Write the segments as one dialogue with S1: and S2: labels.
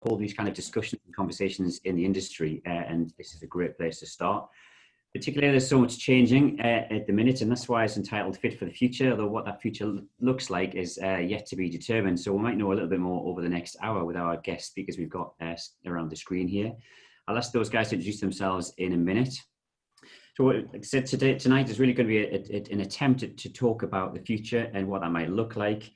S1: hold these kind of discussions and conversations in the industry, and this is a great place to start. Particularly, there's so much changing at the minute, and that's why it's entitled Fit for the Future, although what that future looks like is yet to be determined. So we might know a little bit more over the next hour with our guest speakers we've got around the screen here. I'll ask those guys to introduce themselves in a minute. So like I said, tonight is really going to be an attempt to talk about the future and what that might look like.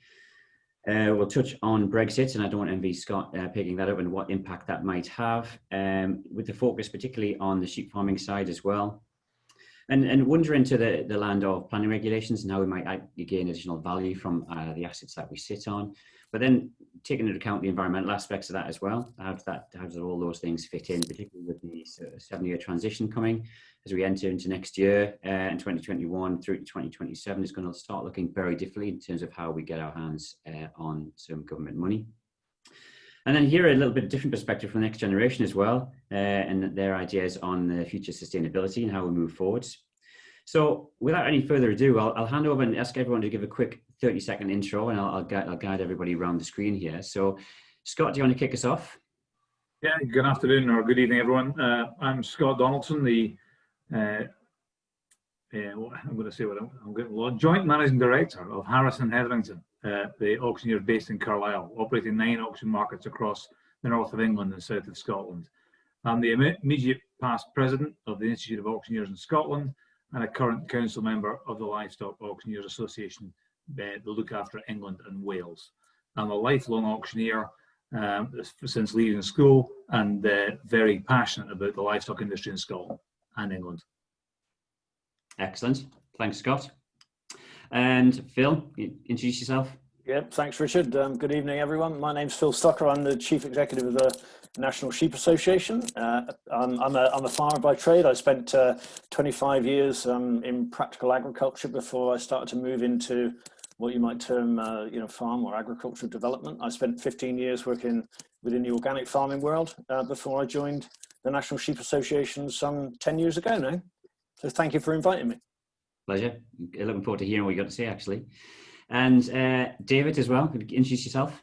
S1: We'll touch on Brexit, and I don't want to envy Scott picking that up, and what impact that might have, with the focus particularly on the sheep farming side as well. And wander into the land of planning regulations and how we might gain additional value from the assets that we sit on. But then taking into account the environmental aspects of that as well. How does all those things fit in, particularly with the 7-year transition coming as we enter into next year, in 2021 through to 2027 is going to start looking very differently in terms of how we get our hands on some government money. And then hear a little bit different perspective from the next generation as well, and their ideas on the future sustainability and how we move forwards. So without any further ado, I'll hand over and ask everyone to give a quick 30-second intro, and I'll guide everybody around the screen here. So Scott, do you want to kick us off?
S2: Yeah, good afternoon or good evening, everyone. I'm Scott Donaldson, the I'm going to say what I'm getting Joint Managing Director of Harris and Hetherington, the auctioneer based in Carlisle, operating 9 auction markets across the north of England and south of Scotland. I'm the immediate past president of the Institute of Auctioneers in Scotland and a current council member of the Livestock Auctioneers Association that look after England and Wales. I'm a lifelong auctioneer since leaving school, and very passionate about the livestock industry in Scotland and England.
S1: Excellent. Thanks, Scott. And Phil, introduce yourself.
S3: Yeah, thanks, Richard. Good evening, everyone. My name's Phil Stocker. I'm the Chief Executive of the National Sheep Association. I'm a farmer by trade. I spent 25 years in practical agriculture before I started to move into what you might term, farm or agricultural development. I spent 15 years working within the organic farming world before I joined the National Sheep Association some 10 years ago now. So thank you for inviting me.
S1: Pleasure. Looking forward to hearing what you got to say, actually. And David as well, could you introduce yourself?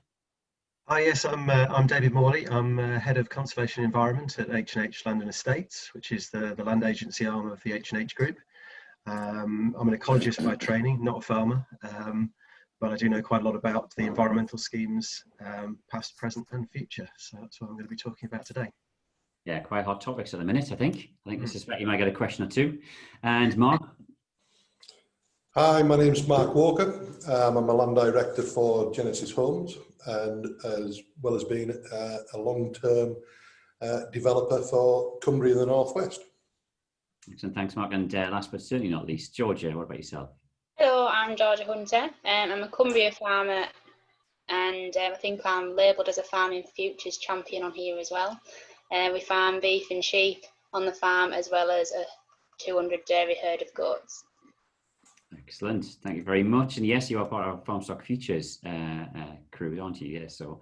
S4: Hi, yes, I'm David Morley. I'm Head of Conservation and Environment at H&H Land and Estates, which is the land agency arm of the H&H Group. I'm an ecologist by training, not a farmer, but I do know quite a lot about the environmental schemes, past, present and future. So that's what I'm going to be talking about today.
S1: Yeah, quite hot topics at the minute, I think. I suspect you might get a question or two. And Mark?
S5: Hi, my name's Mark Walker. I'm a land director for Genesis Homes, and as well as being a long-term developer for Cumbria in the Northwest.
S1: Excellent, thanks Mark. And last but certainly not least, Georgia, what about yourself?
S6: Hello, I'm Georgia Hunter. I'm a Cumbria farmer, and I think I'm labelled as a Farming Futures champion on here as well. We farm beef and sheep on the farm, as well as a 200 dairy herd of goats.
S1: Excellent, thank you very much. And yes, you are part of our Farm Stock Futures crew, aren't you? Yes, so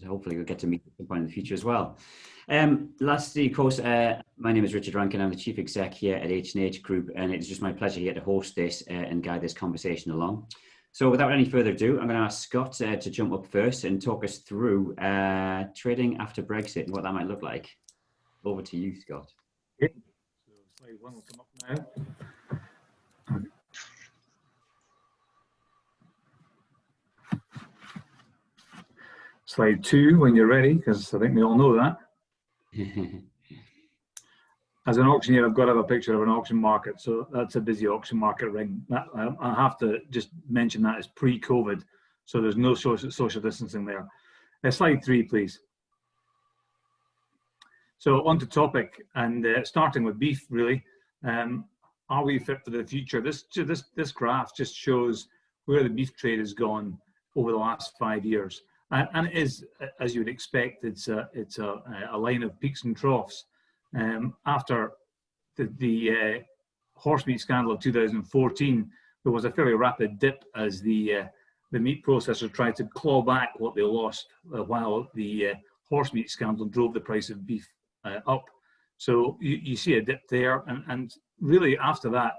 S1: hopefully we'll get to meet at some point in the future as well. Lastly, of course, my name is Richard Rankin. I'm the Chief Exec here at H&H Group, and it's just my pleasure here to host this and guide this conversation along. So without any further ado, I'm going to ask Scott to jump up first and talk us through trading after Brexit and what that might look like. Over to you, Scott.
S2: Okay. So slide 1 will come up now. Slide 2 when you're ready, because I think we all know that. As an auctioneer, I've got to have a picture of an auction market, so that's a busy auction market ring. I have to just mention that as pre-COVID, so there's no social distancing there. Slide 3, please. So on to topic, and starting with beef, really. Are we fit for the future? This graph just shows where the beef trade has gone over the last 5 years. And it is, as you would expect, it's a line of peaks and troughs. After the horse meat scandal of 2014, there was a fairly rapid dip as the meat processors tried to claw back what they lost while the horse meat scandal drove the price of beef up. So you see a dip there, and really after that,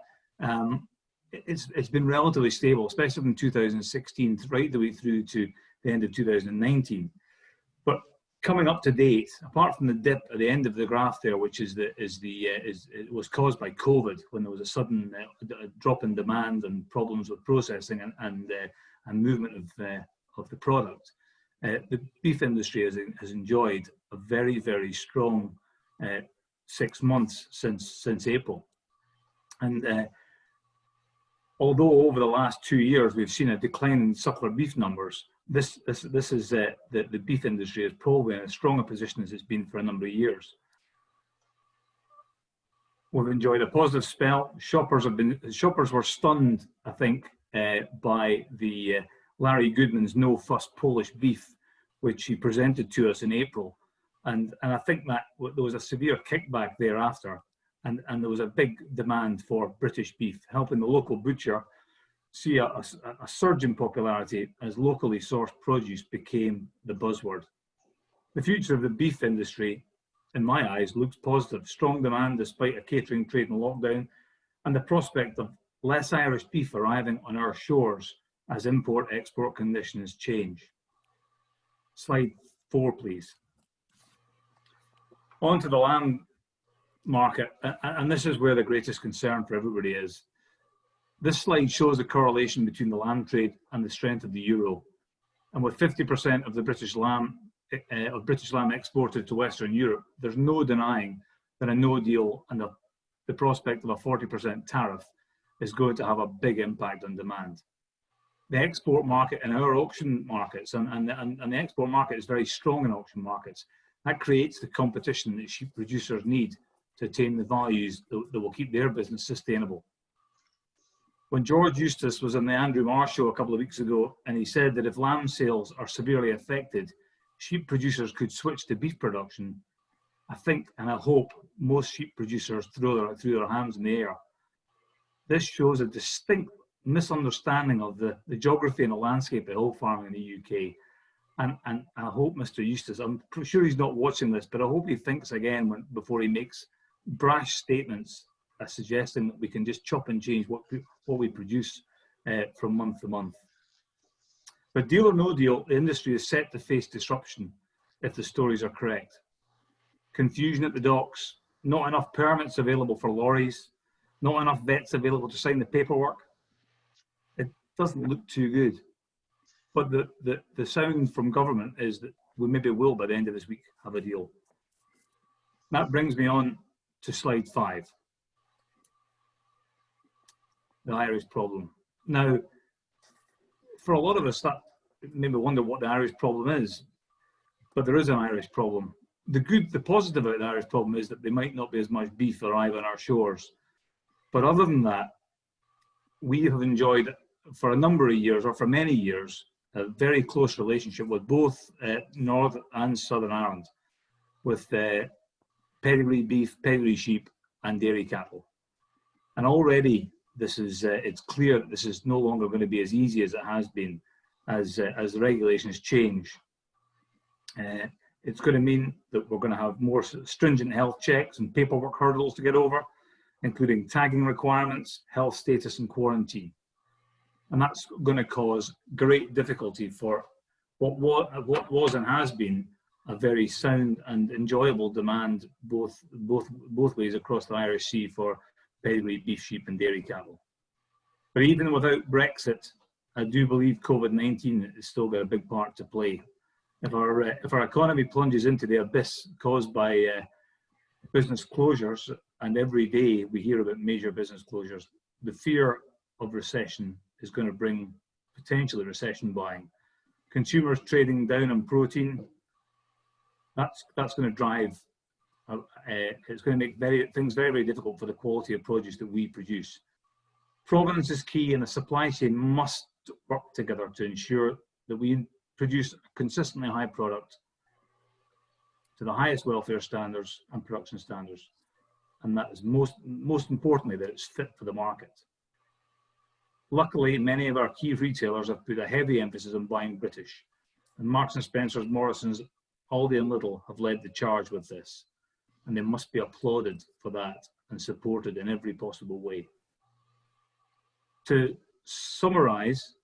S2: it's been relatively stable, especially from 2016 right the way through to the end of 2019. But coming up to date, apart from the dip at the end of the graph there, which it was caused by COVID, when there was a sudden drop in demand and problems with processing and movement of the product. The beef industry has enjoyed a very, very strong 6 months since April, and although over the last 2 years we've seen a decline in suckler beef numbers, this is the beef industry is probably in as strong a position as it's been for a number of years. We've enjoyed a positive spell. Shoppers were stunned, I think, by the Larry Goodman's no fuss Polish beef, which he presented to us in April, and I think that there was a severe kickback thereafter, and there was a big demand for British beef, helping the local butcher see a surge in popularity as locally sourced produce became the buzzword. The future of the beef industry, in my eyes, looks positive. Strong demand despite a catering trade and lockdown, and the prospect of less Irish beef arriving on our shores as import-export conditions change. Slide 4, please. On to the lamb market, and this is where the greatest concern for everybody is. This slide shows the correlation between the lamb trade and the strength of the euro. And with 50% of the British lamb exported to Western Europe, there's no denying that a no deal and the prospect of a 40% tariff is going to have a big impact on demand. The export market in our auction markets, and the export market is very strong in auction markets, that creates the competition that sheep producers need to attain the values that will keep their business sustainable. When George Eustace was on the Andrew Marr show a couple of weeks ago, and he said that if lamb sales are severely affected, sheep producers could switch to beef production, I think and I hope most sheep producers throw their hands in the air. This shows a distinct misunderstanding of the geography and the landscape of hill farming in the UK. And I hope Mr. Eustace, I'm sure he's not watching this, but I hope he thinks again before he makes brash statements suggesting that we can just chop and change what we produce from month to month. But deal or no deal, the industry is set to face disruption if the stories are correct. Confusion at the docks, not enough permits available for lorries, not enough vets available to sign the paperwork. It doesn't look too good. But the sound from government is that we maybe will, by the end of this week, have a deal. That brings me on to slide 5. The Irish problem. Now, for a lot of us, that maybe wonder what the Irish problem is, but there is an Irish problem. The positive about the Irish problem is that there might not be as much beef arrive on our shores. But other than that, we have enjoyed for a number of years, or for many years, a very close relationship with both Northern and Southern Ireland, with pedigree beef, pedigree sheep, and dairy cattle. And already, it's clear that this is no longer going to be as easy as it has been as the regulations change. It's going to mean that we're going to have more stringent health checks and paperwork hurdles to get over, including tagging requirements, health status, and quarantine. And that's going to cause great difficulty for what was and has been a very sound and enjoyable demand both ways across the Irish Sea for pedigree beef, sheep, and dairy cattle. But even without Brexit, I do believe COVID-19 has still got a big part to play. If our economy plunges into the abyss caused by business closures, and every day we hear about major business closures, the fear of recession is going to bring potentially recession buying. Consumers trading down on protein, that's going to drive, it's going to make things very, very difficult for the quality of produce that we produce. Provenance is key, and the supply chain must work together to ensure that we produce a consistently high product to the highest welfare standards and production standards. And that is most importantly, that it's fit for the market. Luckily, many of our key retailers have put a heavy emphasis on buying British, and Marks and Spencer's, Morrison's, Aldi and Lidl have led the charge with this, and they must be applauded for that and supported in every possible way. To summarise,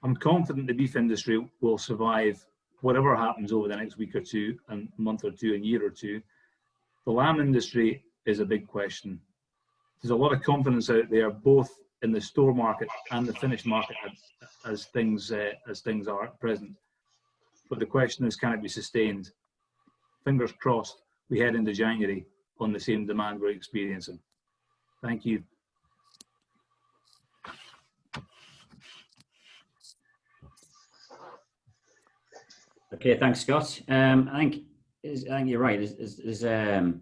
S2: I'm confident the beef industry will survive whatever happens over the next week or two, and month or two, and year or two, the lamb industry is a big question. There's a lot of confidence out there, both in the store market and the finished market as things are at present. But the question is, can it be sustained? Fingers crossed, we head into January on the same demand we're experiencing. Thank you.
S1: Okay, thanks, Scott. I think you're right. I think there's an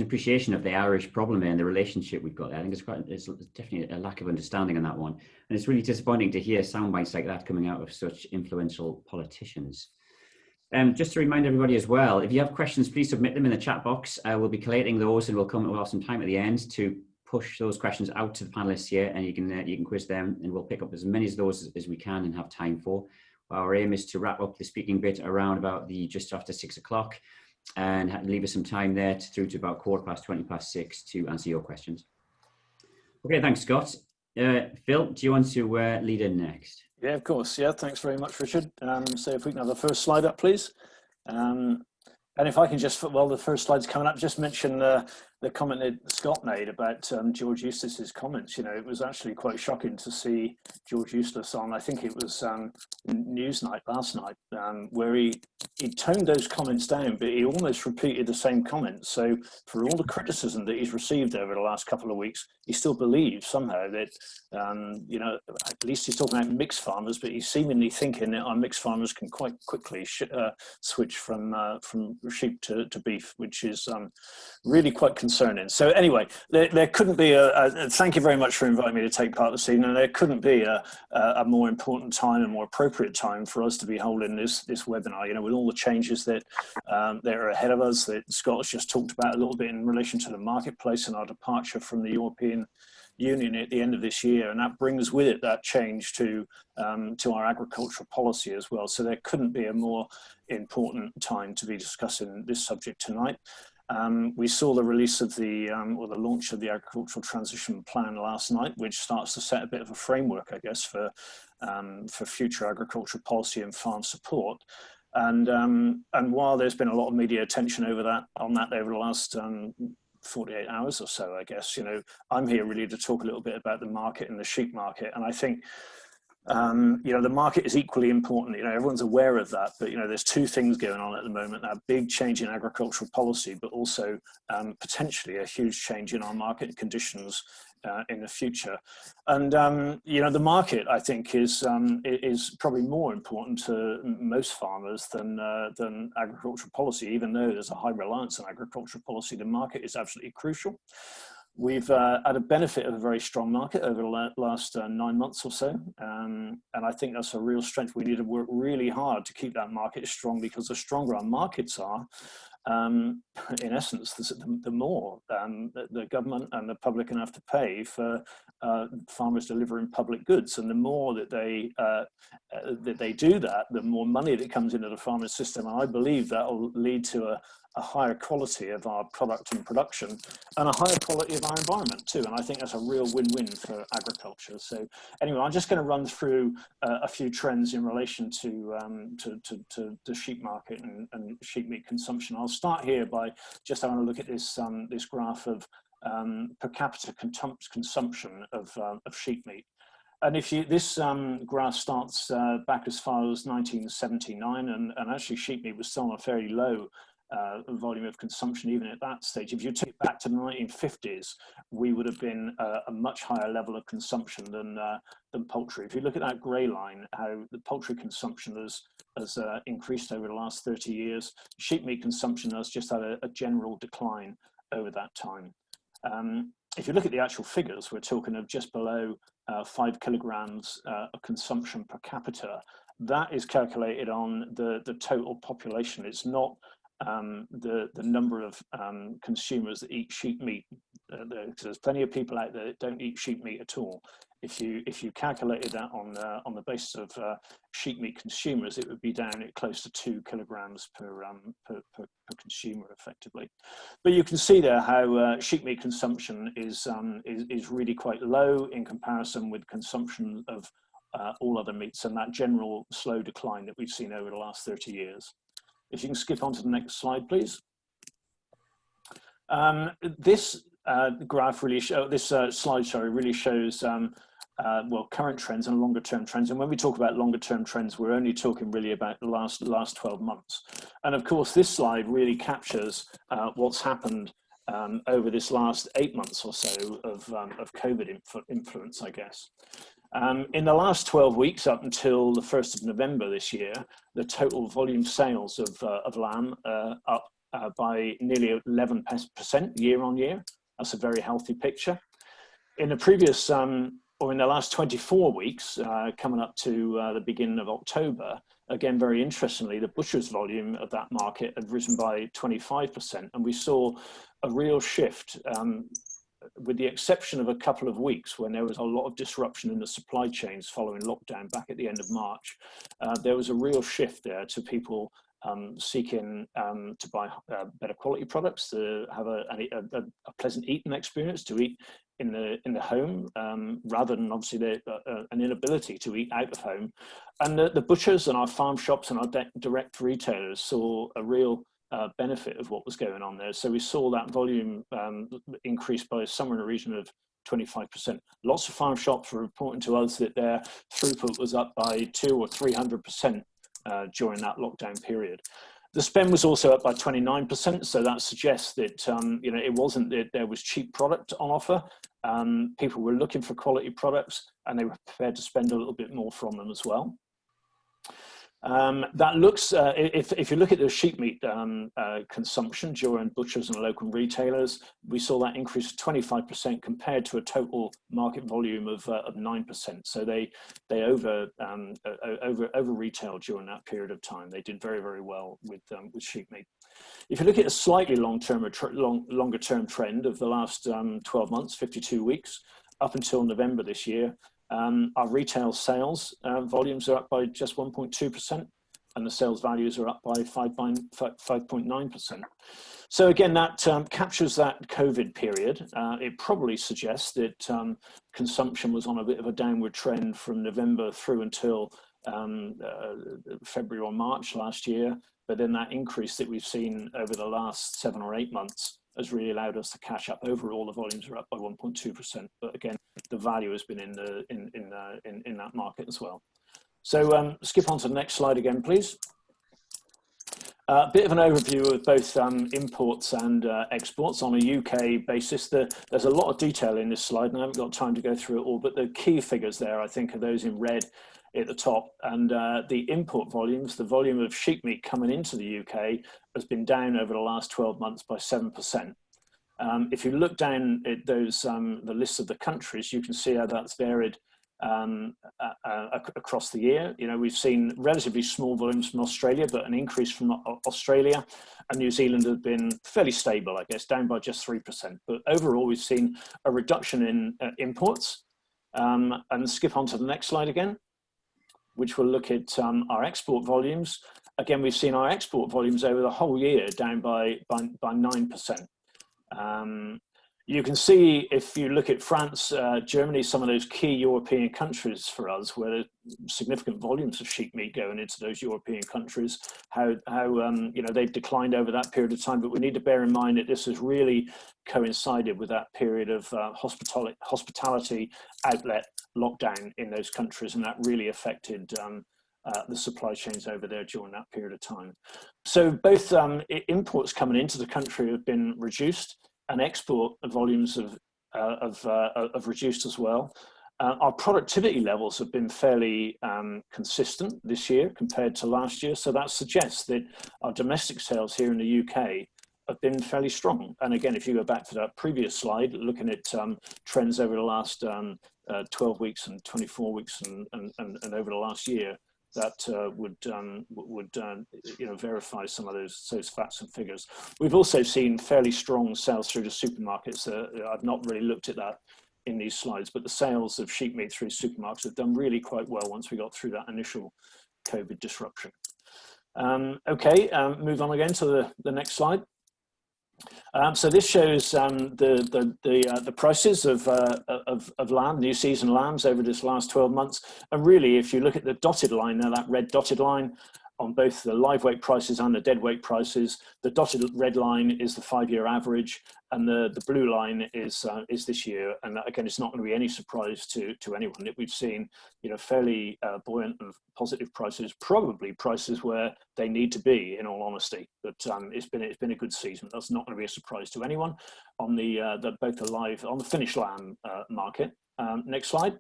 S1: appreciation of the Irish problem and the relationship we've got there. I think it's definitely a lack of understanding on that one. And it's really disappointing to hear sound bites like that coming out of such influential politicians. Just to remind everybody as well, if you have questions, please submit them in the chat box. We'll be collating those, and we'll have some time at the end to push those questions out to the panelists here, and you can quiz them, and we'll pick up as many of those as we can and have time for. Our aim is to wrap up the speaking bit around about just after 6 o'clock, and leave us some time there through to about 6:15 to answer your questions. Okay, thanks, Scott. Phil, do you want to lead in next?
S3: Yeah, of course. Yeah, thanks very much, Richard. So if we can have the first slide up, please. And if I can just, while the first slide's coming up, just mention the comment that Scott made about George Eustace's comments. You know, it was actually quite shocking to see George Eustace on, I think it was Newsnight last night, where he toned those comments down, but he almost repeated the same comments. So for all the criticism that he's received over the last couple of weeks, he still believes somehow that, you know, at least he's talking about mixed farmers, but he's seemingly thinking that our mixed farmers can quite quickly switch from sheep to beef, which is really quite concerning. So anyway, there couldn't be thank you very much for inviting me to take part this evening. There couldn't be a more important time and more appropriate time for us to be holding this webinar, you know, with all the changes that are ahead of us, that Scott has just talked about a little bit in relation to the marketplace and our departure from the European Union at the end of this year, and that brings with it that change to our agricultural policy as well. So there couldn't be a more important time to be discussing this subject tonight. We saw the release of the launch of the Agricultural Transition Plan last night, which starts to set a bit of a framework, I guess, for future agricultural policy and farm support. And while there's been a lot of media attention over that over the last 48 hours or so, I guess, you know, I'm here really to talk a little bit about the market and the sheep market. And I think, you know, the market is equally important. You know, everyone's aware of that, but, you know, there's two things going on at the moment: a big change in agricultural policy, but also potentially a huge change in our market conditions in the future. And, you know, the market, I think, is probably more important to most farmers than agricultural policy. Even though there's a high reliance on agricultural policy, the market is absolutely crucial. We've had a benefit of a very strong market over the last 9 months or so, and I think that's a real strength. We need to work really hard to keep that market strong, because the stronger our markets are, in essence, the more the government and the public can have to pay for farmers delivering public goods. And the more that they do that, the more money that comes into the farming system. And I believe that will lead to a higher quality of our product and production, and a higher quality of our environment too. And I think that's a real win-win for agriculture. So anyway, I'm just going to run through a few trends in relation to the sheep market and sheep meat consumption. I'll start here by just having a look at this this graph of per capita consumption of sheep meat. And if this graph starts back as far as 1979, and actually sheep meat was still on a fairly low volume of consumption even at that stage. If you take it back to the 1950s, we would have been a much higher level of consumption than poultry. If you look at that grey line, how the poultry consumption has increased over the last 30 years, sheep meat consumption has just had a general decline over that time. If you look at the actual figures, we're talking of just below 5 kilograms of consumption per capita. That is calculated on the total population. It's not the number of consumers that eat sheep meat. There's plenty of people out there that don't eat sheep meat at all. If you calculated that on the basis of sheep meat consumers, it would be down at close to 2 kilograms per consumer, effectively. But you can see there how sheep meat consumption is really quite low in comparison with consumption of all other meats, and that general slow decline that we've seen over the last 30 years. If you can skip on to the next slide, please. This graph really slide, sorry, really shows well, current trends and longer term trends. And when we talk about longer term trends, we're only talking really about the last 12 months. And of course, this slide really captures what's happened over this last 8 months or so of COVID influence, I guess. In the last 12 weeks up until the 1st of November this year, the total volume sales of lamb up by nearly 11% year on year. That's a very healthy picture. In the previous, or in the last 24 weeks, coming up to the beginning of October, again, very interestingly, the butcher's volume of that market had risen by 25%. And we saw a real shift, with the exception of a couple of weeks when there was a lot of disruption in the supply chains following lockdown back at the end of March. There was a real shift there to people seeking to buy better quality products, to have a pleasant eating experience, to eat in the home, rather than obviously an inability to eat out of home. And the butchers and our farm shops and our direct retailers saw a real benefit of what was going on there. So we saw that volume increase by somewhere in the region of 25%. Lots of farm shops were reporting to us that their throughput was up by 200 or 300% during that lockdown period. The spend was also up by 29%, so that suggests that you know, it wasn't that there was cheap product on offer. People were looking for quality products, and they were prepared to spend a little bit more from them as well. That looks, if you look at the sheep meat consumption during butchers and local retailers, we saw that increase of 25% compared to a total market volume of 9%. So they over retailed during that period of time. They did very, very well with sheep meat. If you look at a slightly longer term trend of the last 12 months, 52 weeks, up until November this year, our retail sales volumes are up by just 1.2%, and the sales values are up by 5.9%. So again, that captures that COVID period. It probably suggests that consumption was on a bit of a downward trend from November through until February or March last year. But then that increase that we've seen over the last 7 or 8 months has really allowed us to catch up. Overall, the volumes are up by 1.2%. But again, the value has been in that market as well. So skip on to the next slide again, please. A bit of an overview of both imports and exports on a UK basis. There's a lot of detail in this slide, and I haven't got time to go through it all, but the key figures there, I think, are those in red at the top. And the import volumes, the volume of sheep meat coming into the UK has been down over the last 12 months by 7%. If you look down at those, the list of the countries, you can see how that's varied across the year. You know, we've seen relatively small volumes from Australia, but an increase from Australia, and New Zealand have been fairly stable, I guess, down by just 3%. But overall, we've seen a reduction in imports. And skip on to the next slide again, which will look at our export volumes. Again, we've seen our export volumes over the whole year down by 9%. You can see, if you look at France, Germany, some of those key European countries for us, where there's significant volumes of sheep meat going into those European countries, how you know, they've declined over that period of time. But we need to bear in mind that this has really coincided with that period of hospitality outlet lockdown in those countries, and that really affected the supply chains over there during that period of time. So both imports coming into the country have been reduced, and export volumes have reduced as well. Our productivity levels have been fairly consistent this year compared to last year. So that suggests that our domestic sales here in the UK have been fairly strong. And again, if you go back to that previous slide, looking at trends over the last 12 weeks and 24 weeks and over the last year, that would you know, verify some of those facts and figures. We've also seen fairly strong sales through the supermarkets. I've not really looked at that in these slides, but the sales of sheep meat through supermarkets have done really quite well once we got through that initial COVID disruption. Okay, move on again to the next slide. So this shows the prices of lamb, new season lambs over this last 12 months. And really, if you look at the dotted line there, that red dotted line, on both the live weight prices and the dead weight prices, the dotted red line is the 5-year average, and the blue line is this year. And that, again, it's not going to be any surprise to anyone that we've seen, you know, fairly buoyant and positive prices, probably prices where they need to be, in all honesty. But it's been a good season. That's not going to be a surprise to anyone on both the live on the finished lamb market. Next slide.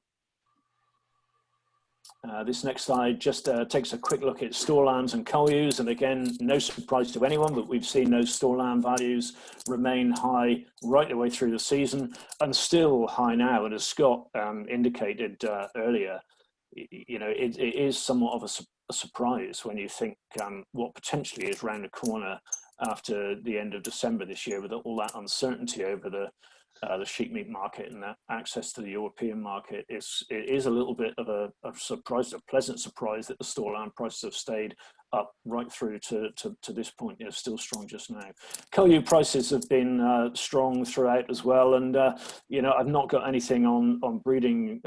S3: This next slide just takes a quick look at store lambs and cull ewes, and again, no surprise to anyone, but we've seen those store lamb values remain high right the way through the season, and still high now. And as Scott indicated earlier, you know, it is somewhat of a surprise when you think what potentially is round the corner after the end of December this year, with all that uncertainty over the sheep meat market and that access to the European market. It is a little bit of a surprise, a pleasant surprise, that the store lamb prices have stayed up right through to this point. You know, still strong just now. Cull ewe prices have been strong throughout as well, and you know, I've not got anything on breeding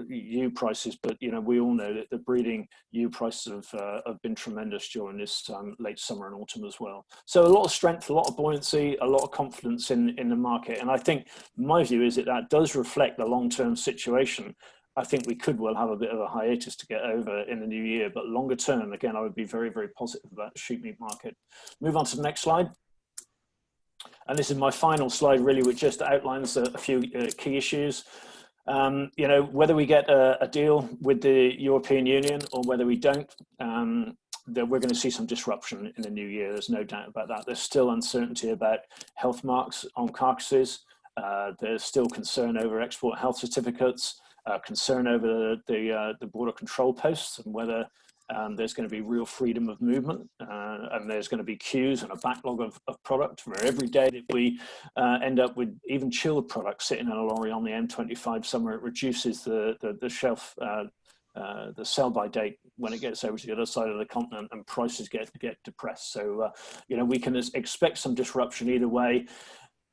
S3: ewe prices, but you know, we all know that the breeding ewe prices have been tremendous during this late summer and autumn as well. So a lot of strength, a lot of buoyancy, a lot of confidence in the market, and I think my view is that does reflect the long-term situation. I think we could well have a bit of a hiatus to get over in the new year, but longer term, again, I would be very, very positive about the sheep meat market. Move on to the next slide. And this is my final slide, really, which just outlines a few key issues. You know, whether we get a deal with the European Union or whether we don't, that we're going to see some disruption in the new year. There's no doubt about that. There's still uncertainty about health marks on carcasses. There's still concern over export health certificates. Concern over the border control posts and whether there's going to be real freedom of movement, and there's going to be queues and a backlog of product where every day that we end up with even chilled products sitting in a lorry on the M25 somewhere, it reduces the shelf, the sell-by date when it gets over to the other side of the continent, and prices get depressed. So you know, we can expect some disruption either way.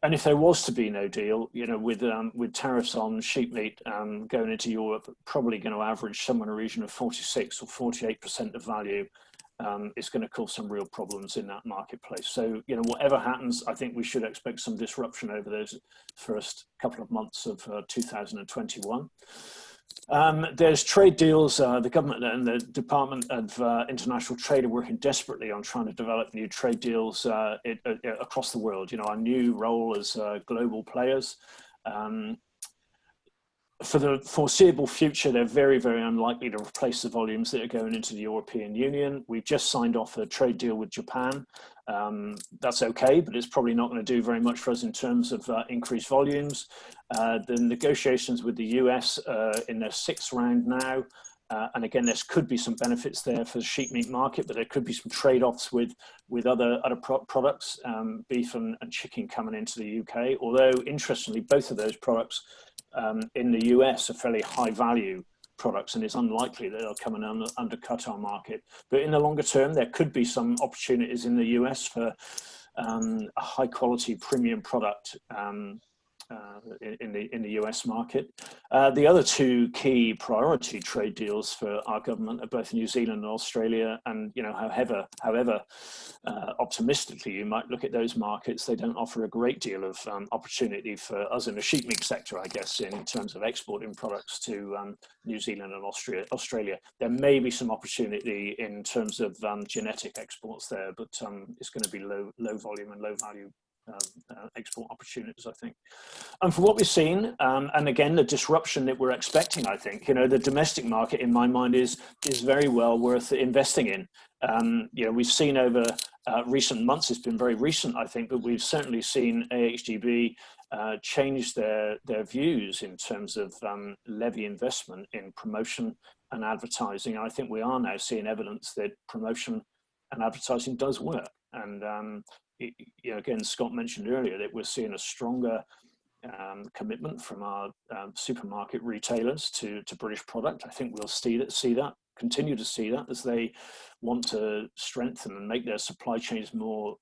S3: And if there was to be no deal, you know, with tariffs on sheep meat going into Europe, probably going to average somewhere in the region of 46 or 48% of value, it's going to cause some real problems in that marketplace. So, you know, whatever happens, I think we should expect some disruption over those first couple of months of 2021. There's trade deals. The government and the Department of International Trade are working desperately on trying to develop new trade deals across the world. You know, our new role as global players. For the foreseeable future, they're very, very unlikely to replace the volumes that are going into the European Union. We've just signed off a trade deal with Japan. That's okay, but it's probably not going to do very much for us in terms of increased volumes. The negotiations with the US in their 6th round now. And again, there could be some benefits there for the sheep meat market, but there could be some trade-offs with other products, beef and chicken coming into the UK. Although, interestingly, both of those products in the US are fairly high value products, and it's unlikely that they'll come and undercut our market. But in the longer term, there could be some opportunities in the US for a high quality premium product in the US market. The other two key priority trade deals for our government are both New Zealand and Australia, and you know, however optimistically you might look at those markets, they don't offer a great deal of opportunity for us in the sheep meat sector, I guess, in terms of exporting products to New Zealand and Australia. There may be some opportunity in terms of genetic exports there, but it's going to be low volume and low value export opportunities, I think. And for what we've seen, and again, the disruption that we're expecting, I think, you know, the domestic market, in my mind, is very well worth investing in. You know, we've seen over recent months, it's been very recent, I think, but we've certainly seen AHGB change their views in terms of levy investment in promotion and advertising. And I think we are now seeing evidence that promotion and advertising does work. And you know, again, Scott mentioned earlier that we're seeing a stronger commitment from our supermarket retailers to British product. I think we'll see that continue to see that as they want to strengthen and make their supply chains more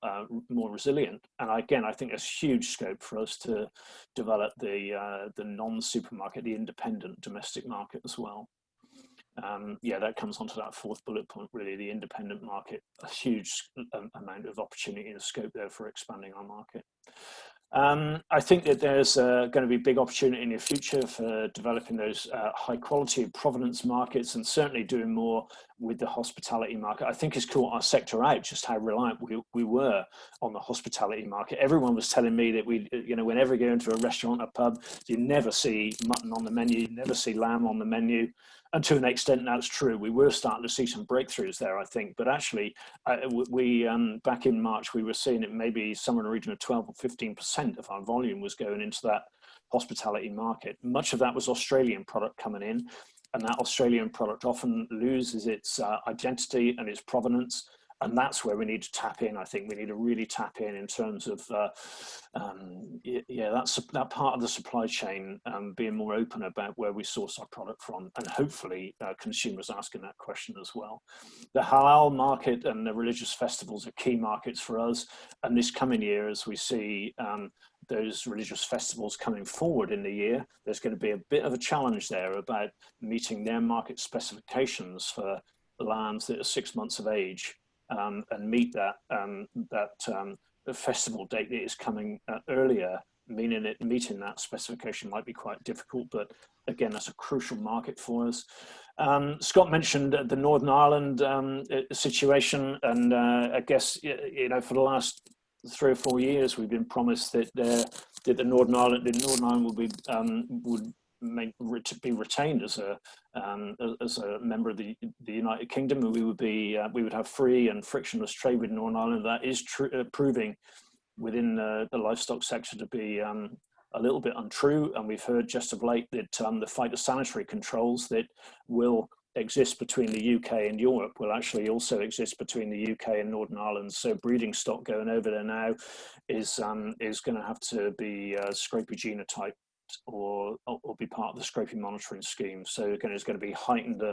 S3: resilient. And again, I think there's huge scope for us to develop the non-supermarket, the independent domestic market as well. Yeah, that comes onto that fourth bullet point, really, the independent market, a huge amount of opportunity and scope there for expanding our market. I think that there's going to be a big opportunity in the future for developing those high quality provenance markets, and certainly doing more with the hospitality market. I think it's caught our sector out just how reliant we were on the hospitality market. Everyone was telling me that whenever you go into a restaurant, a pub, you never see mutton on the menu, you never see lamb on the menu. And to an extent, that's true. We were starting to see some breakthroughs there, I think. But actually, back in March, we were seeing it maybe somewhere in the region of 12 or 15% of our volume was going into that hospitality market. Much of that was Australian product coming in. And that Australian product often loses its identity and its provenance. And that's where we need to tap in. I think we need to really tap in terms of, that part of the supply chain, being more open about where we source our product from, and hopefully consumers asking that question as well. The halal market and the religious festivals are key markets for us. And this coming year, as we see those religious festivals coming forward in the year, there's going to be a bit of a challenge there about meeting their market specifications for lambs that are 6 months of age. And meet the festival date that is coming earlier, meaning that meeting that specification might be quite difficult, but again, that's a crucial market for us. Scott mentioned the Northern Ireland situation, and I guess, for the last 3 or 4 years, we've been promised that the Northern Ireland would be retained as a member of the United Kingdom, and we would have free and frictionless trade with Northern Ireland. That is proving within the livestock sector to be a little bit untrue, and we've heard just of late that the phytosanitary controls that will exist between the UK and Europe will actually also exist between the UK and Northern Ireland. So breeding stock going over there now is going to have to be scrapie genotype, or be part of the scrapie monitoring scheme. So again, there's going to be heightened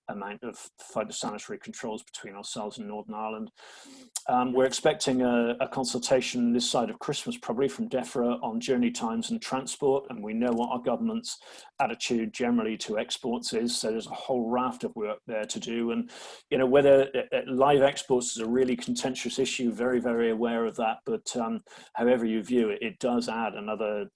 S3: amount of phytosanitary controls between ourselves and Northern Ireland. We're expecting a consultation this side of Christmas, probably, from DEFRA on journey times and transport, and we know what our government's attitude generally to exports is. So there's a whole raft of work there to do, and whether live exports is a really contentious issue, very, very aware of that. But however you view it, it does add another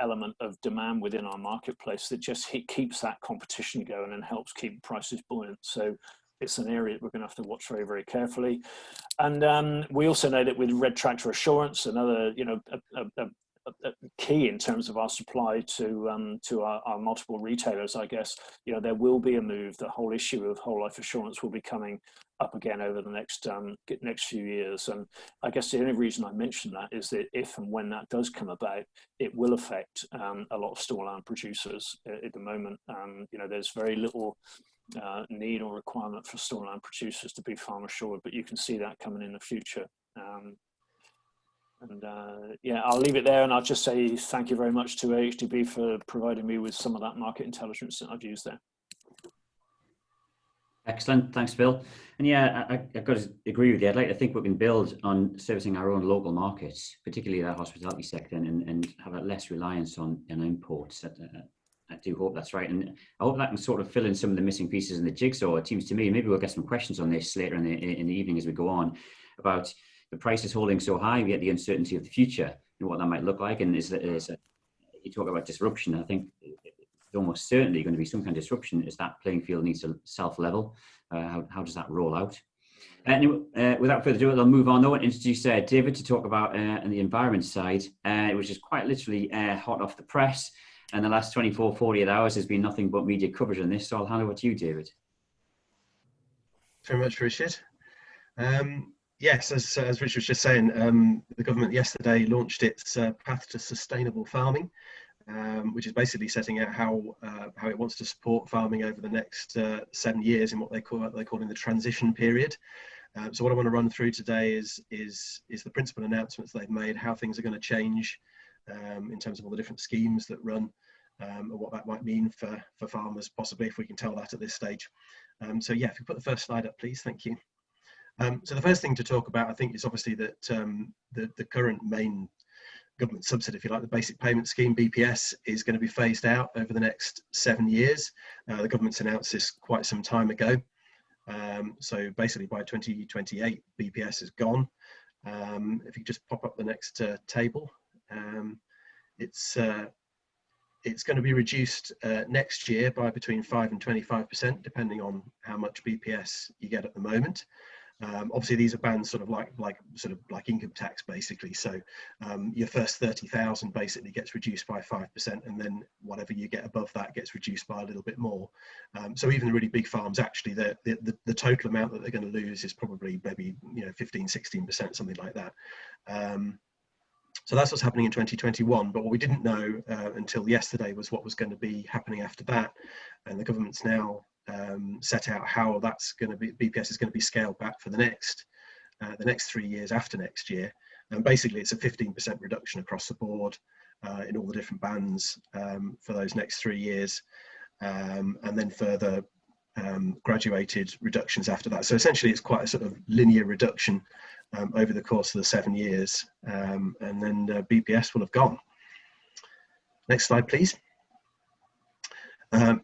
S3: element of demand within our marketplace that just keeps that competition going and helps keep prices buoyant. So it's an area that we're going to have to watch very, very carefully. And we also know that with red tractor assurance, another a key in terms of our supply to our multiple retailers, I guess, there will be a move. The whole issue of whole life assurance will be coming up again over the next few years. And I guess the only reason I mention that is that if and when that does come about, it will affect a lot of store lamb producers at the moment. There's very little need or requirement for store lamb producers to be farm assured, but you can see that coming in the future. I'll leave it there, and I'll just say thank you very much to AHDB for providing me with some of that market intelligence that I've used there.
S1: Excellent, thanks, Phil. And yeah, I've got to agree with you. I'd like to think we can build on servicing our own local markets, particularly the hospitality sector, and have a less reliance on imports. I do hope that's right, and I hope that can sort of fill in some of the missing pieces in the jigsaw. It seems to me, maybe we'll get some questions on this later in the evening as we go on, about the prices holding so high, we get the uncertainty of the future and what that might look like. And you talk about disruption, I think it's almost certainly going to be some kind of disruption as that playing field needs to self-level. How does that roll out? Anyway, without further ado, I'll move on though and introduce David to talk about the environment side, which is quite literally hot off the press. And the last 24, 48 hours has been nothing but media coverage on this. So I'll hand over to you, David.
S4: Very much, Richard. Yes, as Richard was just saying, the government yesterday launched its path to sustainable farming, which is basically setting out how it wants to support farming over the next 7 years in what they're calling the transition period. So what I want to run through today is the principal announcements they've made, how things are going to change in terms of all the different schemes that run, and what that might mean for farmers, possibly, if we can tell that at this stage. So yeah, if you put the first slide up, please. Thank you. So the first thing to talk about, I think, is obviously that the current main government subsidy, if you like, the basic payment scheme, BPS, is going to be phased out over the next 7 years. The government's announced this quite some time ago. So basically by 2028, BPS is gone. If you just pop up the next table, it's going to be reduced next year by between 5 and 25%, depending on how much BPS you get at the moment. Obviously, these are bands sort of like income tax, basically. So your first 30,000 basically gets reduced by 5%, and then whatever you get above that gets reduced by a little bit more. So even the really big farms, actually, the total amount that they're going to lose is probably maybe 15, 16%, something like that. So that's what's happening in 2021. But what we didn't know until yesterday was what was going to be happening after that, and the government's now set out how that's going to be. BPS is going to be scaled back for the next 3 years after next year, and basically it's a 15% reduction across the board in all the different bands for those next 3 years, and then further graduated reductions after that. So essentially it's quite a sort of linear reduction over the course of the 7 years, and then BPS will have gone. Next slide, please. Now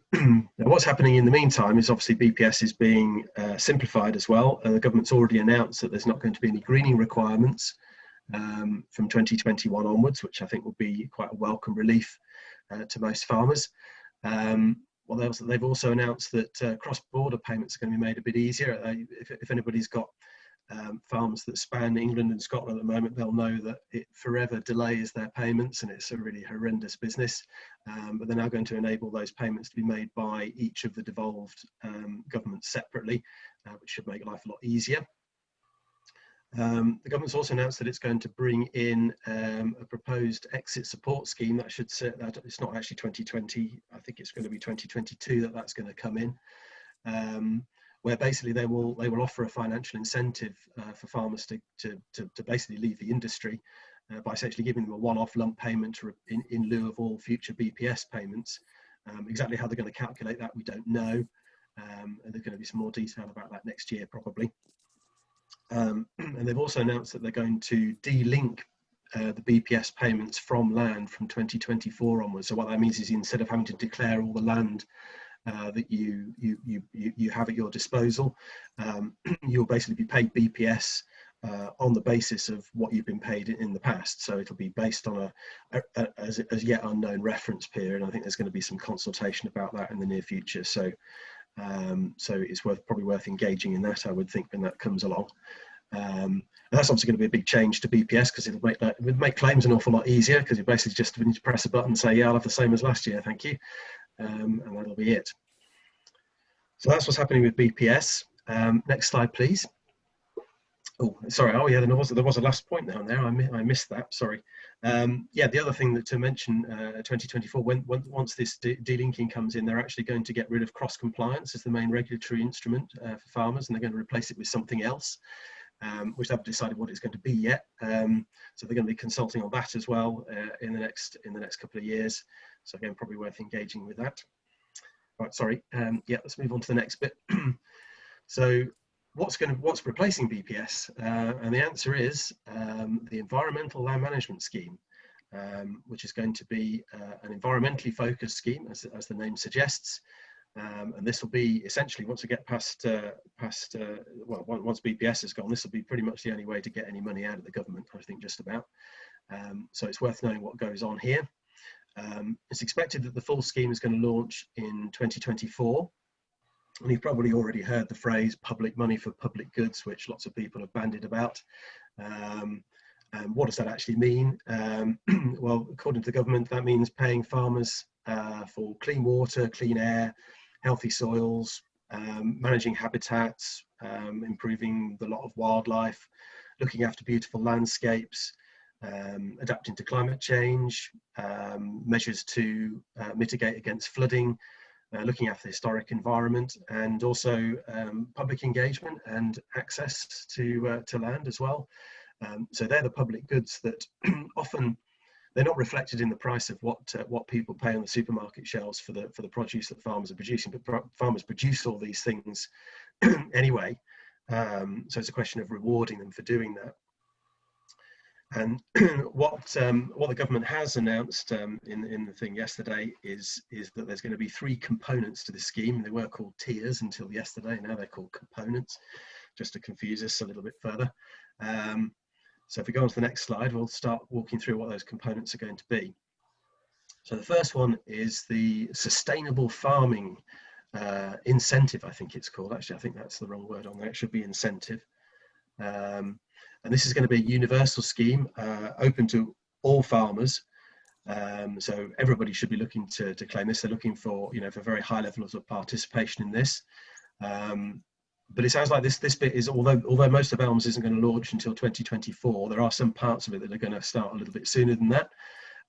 S4: what's happening in the meantime is obviously BPS is being simplified as well. The government's already announced that there's not going to be any greening requirements from 2021 onwards, which I think will be quite a welcome relief to most farmers. Well, they've also announced that cross-border payments are going to be made a bit easier. If anybody's got farms that span England and Scotland at the moment, they'll know that it forever delays their payments, and it's a really horrendous business. But they're now going to enable those payments to be made by each of the devolved governments separately, which should make life a lot easier. The government's also announced that it's going to bring in a proposed exit support scheme that should set that it's not actually 2020. I think it's going to be 2022 that's going to come in. Where basically they will offer a financial incentive for farmers to basically leave the industry by essentially giving them a one-off lump payment in lieu of all future BPS payments. Exactly how they're going to calculate that, we don't know. And there's going to be some more detail about that next year probably. And they've also announced that they're going to de-link the BPS payments from land from 2024 onwards. So what that means is instead of having to declare all the land that you have at your disposal, you'll basically be paid BPS on the basis of what you've been paid in the past. So it'll be based on as yet unknown reference period. I think there's going to be some consultation about that in the near future. So it's probably worth engaging in that, I would think, when that comes along. And that's obviously going to be a big change to BPS because it would make claims an awful lot easier, because you basically just need to press a button and say, yeah, I'll have the same as last year, thank you. And that'll be it. So that's what's happening with BPS. Next slide, please. Oh, sorry. Oh, yeah. There was a last point down there. I missed that. Sorry. Yeah. The other thing to mention, 2024, once this delinking comes in, they're actually going to get rid of cross compliance as the main regulatory instrument for farmers, and they're going to replace it with something else, which they haven't decided what it's going to be yet. So they're going to be consulting on that as well in the next couple of years. So again, probably worth engaging with that. Right, sorry. Yeah, let's move on to the next bit. So what's replacing BPS? And the answer is the Environmental Land Management Scheme, which is going to be an environmentally focused scheme, as the name suggests. And this will be essentially, once we get past once BPS is gone, this will be pretty much the only way to get any money out of the government, I think, just about. So it's worth knowing what goes on here. It's expected that the full scheme is going to launch in 2024. And you've probably already heard the phrase public money for public goods, which lots of people have bandied about. And what does that actually mean? Well, according to the government, that means paying farmers for clean water, clean air, healthy soils, managing habitats, improving the lot of wildlife, looking after beautiful landscapes, adapting to climate change, measures to mitigate against flooding, looking after the historic environment, and also public engagement and access to land as well. So they're the public goods that often they're not reflected in the price of what people pay on the supermarket shelves for the produce that farmers are producing. But farmers produce all these things anyway, so it's a question of rewarding them for doing that. And what the government has announced in the thing yesterday is that there's going to be 3 components to the scheme. They were called tiers until yesterday. Now they're called components, just to confuse us a little bit further. So if we go on to the next slide, we'll start walking through what those components are going to be. So the first one is the sustainable farming incentive, I think it's called. Actually, I think that's the wrong word on there. It should be incentive. And this is going to be a universal scheme, open to all farmers. So everybody should be looking to claim this. They're looking for, for very high levels of participation in this. But it sounds like this bit is, although most of ELMS isn't going to launch until 2024, there are some parts of it that are going to start a little bit sooner than that.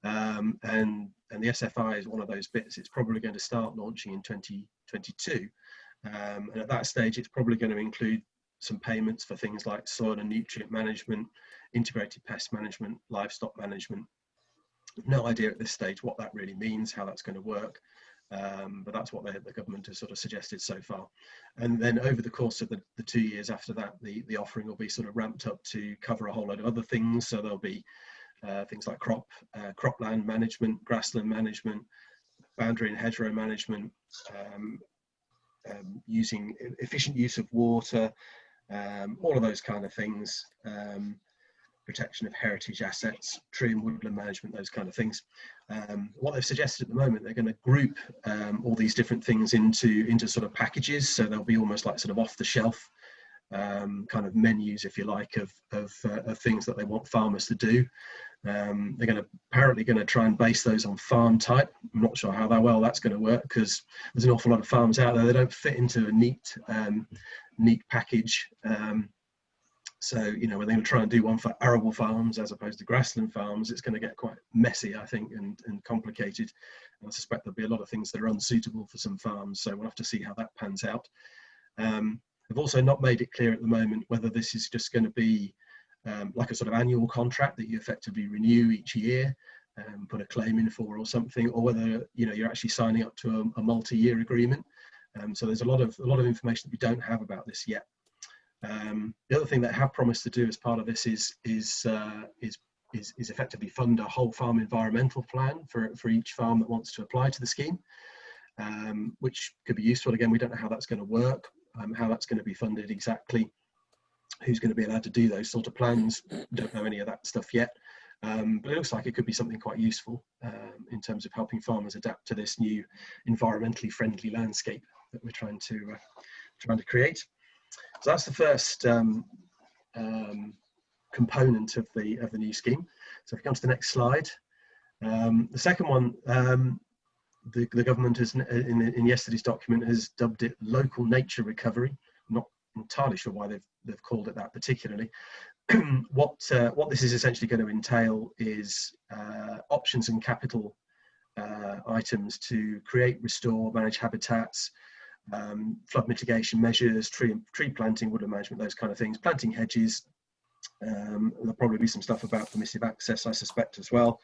S4: And the SFI is one of those bits. It's probably going to start launching in 2022. And at that stage, it's probably going to include some payments for things like soil and nutrient management, integrated pest management, livestock management. No idea at this stage what that really means, how that's going to work. But that's what the government has sort of suggested so far. And then over the course of the 2 years after that, the offering will be sort of ramped up to cover a whole load of other things. So there'll be things like cropland management, grassland management, boundary and hedgerow management, using efficient use of water, all of those kind of things, protection of heritage assets, tree and woodland management, those kind of things. What they've suggested at the moment, they're going to group all these different things into sort of packages, so they'll be almost like sort of off the shelf kind of menus, if you like, of things that they want farmers to do. They're apparently going to try and base those on farm type. I'm not sure how well that's going to work, because there's an awful lot of farms out there that don't fit into a neat package. So, when they're going to try and do one for arable farms as opposed to grassland farms, it's going to get quite messy, I think, and complicated. And I suspect there'll be a lot of things that are unsuitable for some farms. So we'll have to see how that pans out. They've also not made it clear at the moment whether this is just going to be like a sort of annual contract that you effectively renew each year, put a claim in for or something, or whether you're actually signing up to a multi-year agreement. So there's a lot of information that we don't have about this yet. The other thing they have promised to do as part of this is effectively fund a whole farm environmental plan for each farm that wants to apply to the scheme, which could be useful. Again, we don't know how that's going to work, how that's going to be funded exactly, who's going to be allowed to do those sort of plans. Don't know any of that stuff yet, but it looks like it could be something quite useful in terms of helping farmers adapt to this new environmentally friendly landscape that we're trying to create. So that's the first component of the new scheme. So if we come to the next slide, the second one, the government has in yesterday's document has dubbed it local nature recovery. I'm not entirely sure why they've called it that particularly. What this is essentially going to entail is options and capital items to create, restore, manage habitats, flood mitigation measures, tree planting, woodland management, those kind of things, planting hedges. There'll probably be some stuff about permissive access, I suspect, as well.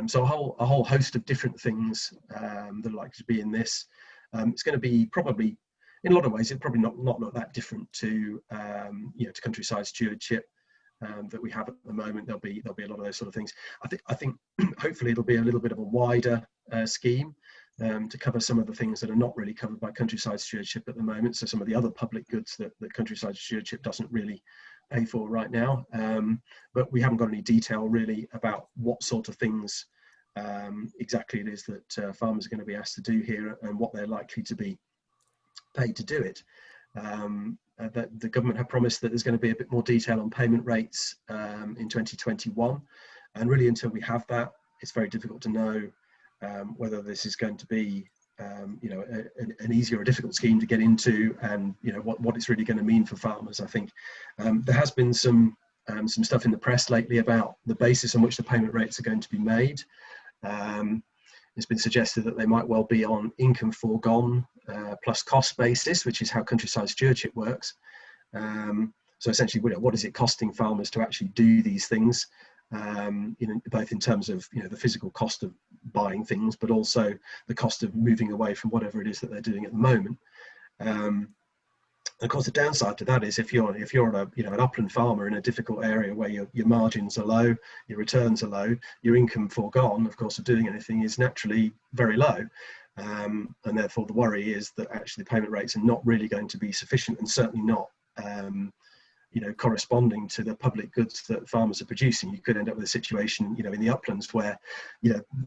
S4: So a whole host of different things that are likely to be in this. It's going to be probably, in a lot of ways, it's probably not look that different to to countryside stewardship that we have at the moment. There'll be a lot of those sort of things. I think hopefully it'll be a little bit of a wider scheme to cover some of the things that are not really covered by countryside stewardship at the moment. So some of the other public goods that countryside stewardship doesn't really pay for right now. But we haven't got any detail really about what sort of things exactly it is that farmers are going to be asked to do here and what they're likely to be paid to do it. That the government have promised that there's going to be a bit more detail on payment rates in 2021. And really until we have that, it's very difficult to know whether this is going to be an easy or a difficult scheme to get into, and what it's really going to mean for farmers. I think there has been some stuff in the press lately about the basis on which the payment rates are going to be made. It's been suggested that they might well be on income foregone plus cost basis, which is how countryside stewardship works. So essentially, what is it costing farmers to actually do these things? both in terms of the physical cost of buying things, but also the cost of moving away from whatever it is that they're doing at the moment. Of course, the downside to that is if you're an upland farmer in a difficult area where your margins are low, your returns are low, your income foregone, of course, of doing anything is naturally very low, and therefore the worry is that actually the payment rates are not really going to be sufficient, and certainly not corresponding to the public goods that farmers are producing. You could end up with a situation, in the uplands where,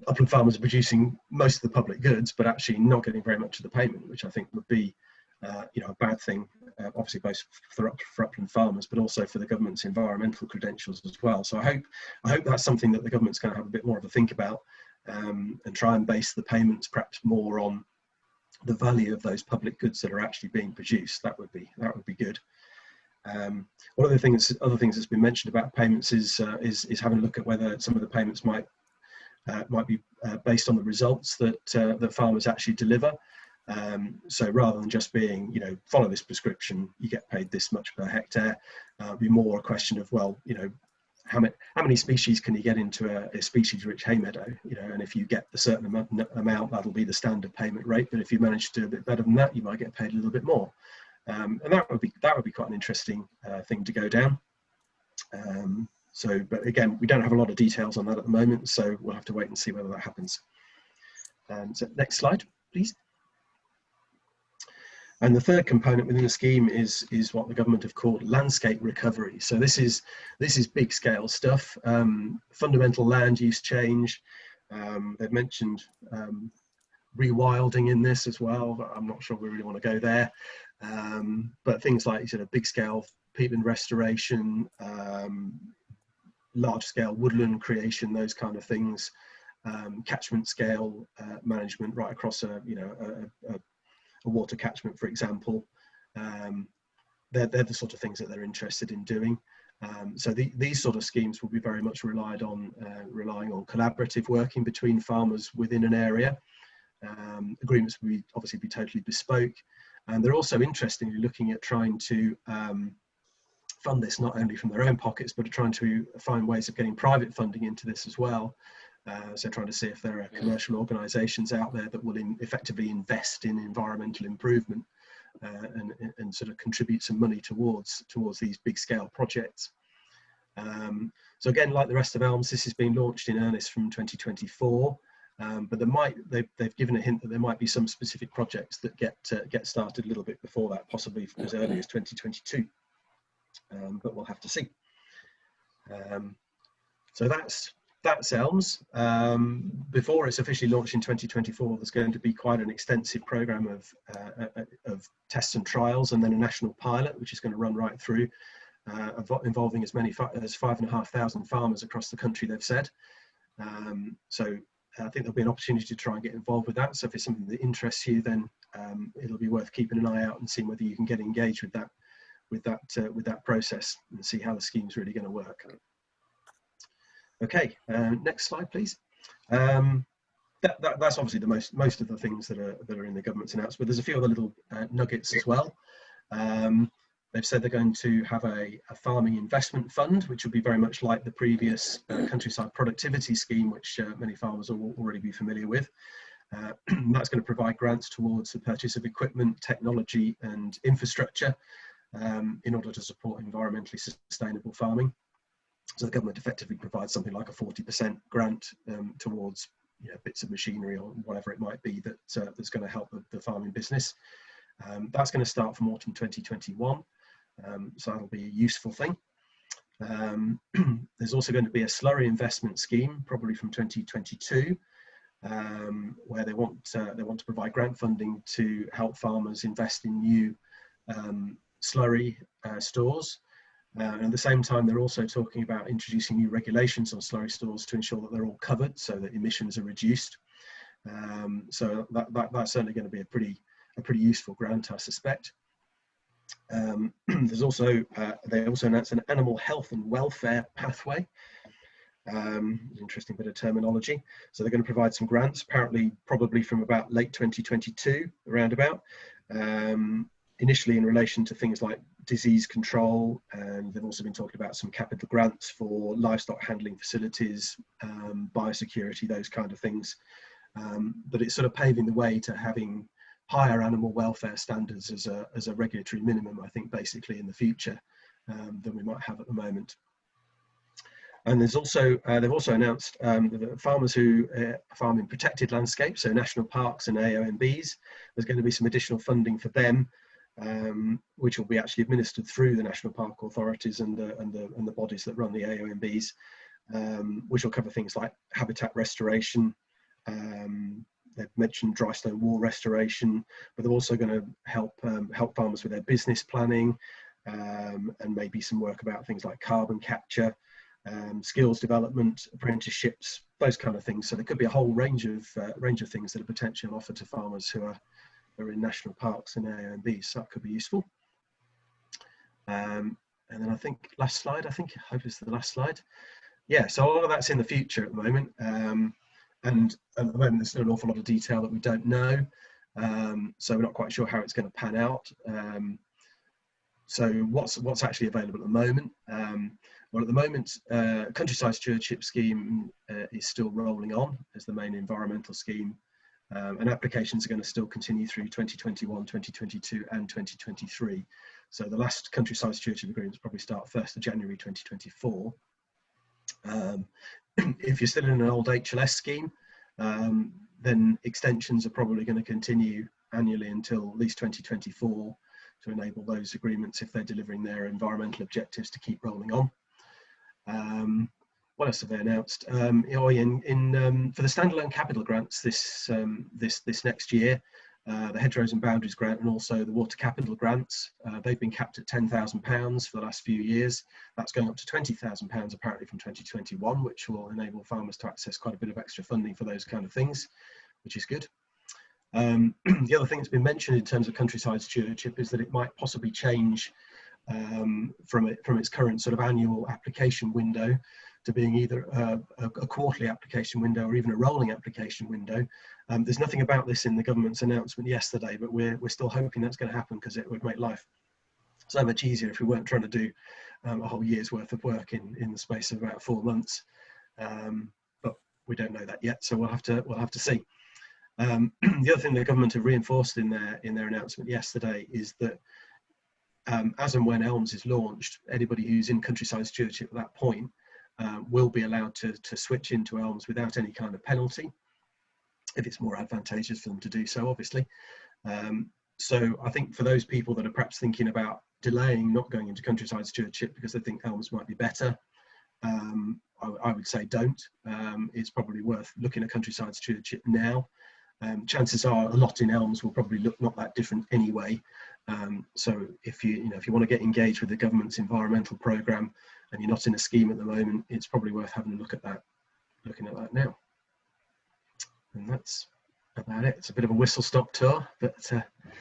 S4: upland farmers are producing most of the public goods, but actually not getting very much of the payment, which I think would be, a bad thing, obviously both for upland farmers, but also for the government's environmental credentials as well. So I hope that's something that the government's going to have a bit more of a think about, and try and base the payments perhaps more on the value of those public goods that are actually being produced. That would be good. One of the other things that's been mentioned about payments is having a look at whether some of the payments might be based on the results that the farmers actually deliver. So rather than just being, follow this prescription, you get paid this much per hectare, be more a question of, well, how many species can you get into a species-rich hay meadow? And if you get a certain amount, that'll be the standard payment rate. But if you manage to do a bit better than that, you might get paid a little bit more. And that would be quite an interesting thing to go down. But again, we don't have a lot of details on that at the moment, so we'll have to wait and see whether that happens. So next slide, please. And the third component within the scheme is what the government have called landscape recovery. So this is big scale stuff, fundamental land use change. They've mentioned rewilding in this as well, but I'm not sure we really want to go there. But things like big scale peatland restoration, large scale woodland creation, those kind of things, catchment scale management right across a water catchment, for example. They're the sort of things that they're interested in doing. So these sort of schemes will be very much relying on collaborative working between farmers within an area. Agreements will obviously be totally bespoke, and they're also interestingly looking at trying to fund this not only from their own pockets, but trying to find ways of getting private funding into this as well. So trying to see if there are commercial organisations out there that will effectively invest in environmental improvement and sort of contribute some money towards these big scale projects. So again, like the rest of ELMS, this has been launched in earnest from 2024, but they've given a hint that there might be some specific projects that get started a little bit before that, possibly as early as 2022, but we'll have to see. So that's ELMS. Before it's officially launched in 2024, there's going to be quite an extensive programme of tests and trials, and then a national pilot, which is going to run right through, involving as many as 5,500 farmers across the country, they've said. So I think there'll be an opportunity to try and get involved with that. So if it's something that interests you, then it'll be worth keeping an eye out and seeing whether you can get engaged with that process and see how the scheme's really going to work. Okay, next slide, please. That's obviously the most of the things that are in the government's announcement, but there's a few other little nuggets as well. They've said they're going to have a farming investment fund, which will be very much like the previous countryside productivity scheme, which many farmers will already be familiar with. That's going to provide grants towards the purchase of equipment, technology and infrastructure in order to support environmentally sustainable farming. So the government effectively provides something like a 40% grant towards bits of machinery or whatever it might be that's going to help the farming business. That's going to start from autumn 2021, so that'll be a useful thing. There's also going to be a slurry investment scheme, probably from 2022, where they want to provide grant funding to help farmers invest in new slurry stores. And at the same time, they're also talking about introducing new regulations on slurry stores to ensure that they're all covered so that emissions are reduced. So that's certainly going to be a pretty useful grant, I suspect. There's also they also announced an animal health and welfare pathway. Interesting bit of terminology. So they're going to provide some grants, apparently probably from about late 2022, around about. Initially in relation to things like disease control, and they've also been talking about some capital grants for livestock handling facilities, biosecurity, those kind of things. But it's sort of paving the way to having higher animal welfare standards as a regulatory minimum, I think, basically in the future than we might have at the moment. And there's also they've also announced that farmers who farm in protected landscapes, so national parks and AONBs, there's going to be some additional funding for them, which will be actually administered through the national park authorities and the bodies that run the AONBs, which will cover things like habitat restoration. They've mentioned dry stone wall restoration, but they're also going to help farmers with their business planning, and maybe some work about things like carbon capture, skills development, apprenticeships, those kind of things. So there could be a whole range of things that are potentially offered to farmers who are in national parks and AONBs. So that could be useful. And then I think last slide. I hope it's the last slide. Yeah. So a lot of that's in the future at the moment. And at the moment, there's still an awful lot of detail that we don't know. So we're not quite sure how it's going to pan out. So what's actually available at the moment? Well, at the moment, Countryside Stewardship Scheme is still rolling on as the main environmental scheme, and applications are going to still continue through 2021, 2022 and 2023. So the last Countryside Stewardship Agreements probably start 1st of January 2024. If you're still in an old HLS scheme, then extensions are probably going to continue annually until at least 2024 to enable those agreements, if they're delivering their environmental objectives, to keep rolling on. What else have they announced? For the standalone capital grants this next year, the Hedgerows and Boundaries grant and also the water capital grants, they've been capped at £10,000 for the last few years. That's going up to £20,000 apparently from 2021, which will enable farmers to access quite a bit of extra funding for those kind of things, which is good. The other thing that's been mentioned in terms of Countryside Stewardship is that it might possibly change from its current sort of annual application window to being either a quarterly application window or even a rolling application window. There's nothing about this in the government's announcement yesterday, but we're still hoping that's going to happen, because it would make life so much easier if we weren't trying to do a whole year's worth of work in the space of about 4 months. But we don't know that yet, so we'll have to see. The other thing the government have reinforced in their announcement yesterday is that as and when ELMS is launched, anybody who's in Countryside Stewardship at that point will be allowed to switch into ELMS without any kind of penalty, if it's more advantageous for them to do so, obviously. So I think for those people that are perhaps thinking about delaying not going into Countryside Stewardship because they think ELMS might be better, I would say don't. It's probably worth looking at Countryside Stewardship now. Chances are a lot in ELMS will probably look not that different anyway. So if you want to get engaged with the government's environmental programme and you're not in a scheme at the moment, it's probably worth having a look at that, looking at that now. And that's about it. It's a bit of a whistle-stop tour, but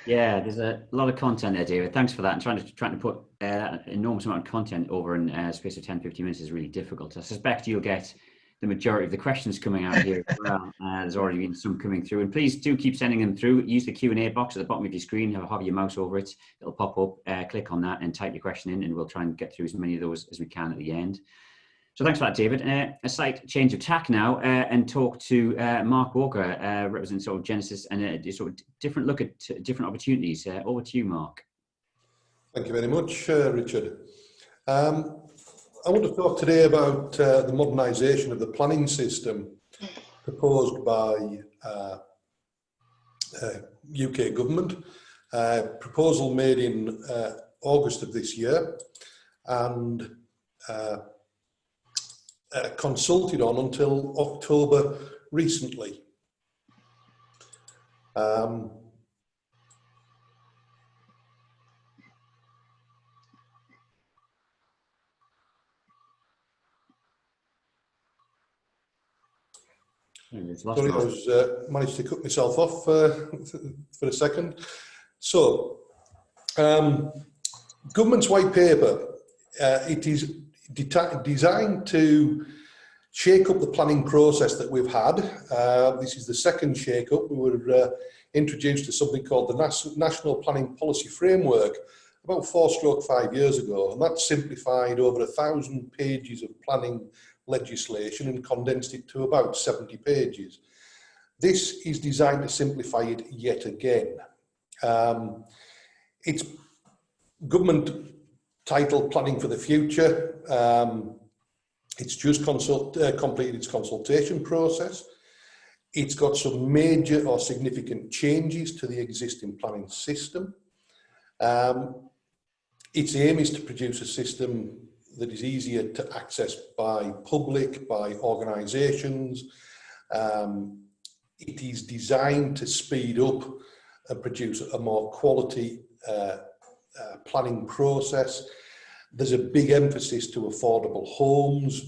S1: yeah, there's a lot of content there, David. Thanks for that. And trying to put an enormous amount of content over in a space of 10-15 minutes is really difficult. I suspect you'll get the majority of the questions coming out here as well. There's already been some coming through, and please do keep sending them through. Use the Q&A box at the bottom of your screen. Hover your mouse over it, it'll pop up. Click on that and type your question in, and we'll try and get through as many of those as we can at the end. So thanks for that, David. A slight change of tack now, and talk to Mark Walker, representing sort of Genesis, and a sort of different look at different opportunities. Over to you, Mark.
S5: Thank you very much, Richard. I want to talk today about the modernisation of the planning system proposed by UK government. Proposal made in August of this year, and consulted on until October recently. Sorry, I was managed to cut myself off for a second. So, government's white paper, it is designed to shake up the planning process that we've had. This is the second shake up. We were introduced to something called the National Planning Policy Framework about 4/5 years ago, and that simplified over 1,000 pages of planning legislation and condensed it to about 70 pages. This is designed to simplify it yet again. It's government titled Planning for the Future. It's just completed its consultation process. It's got some major or significant changes to the existing planning system. Its aim is to produce a system that is easier to access by public, by organisations. It is designed to speed up and produce a more quality planning process. There's a big emphasis to affordable homes,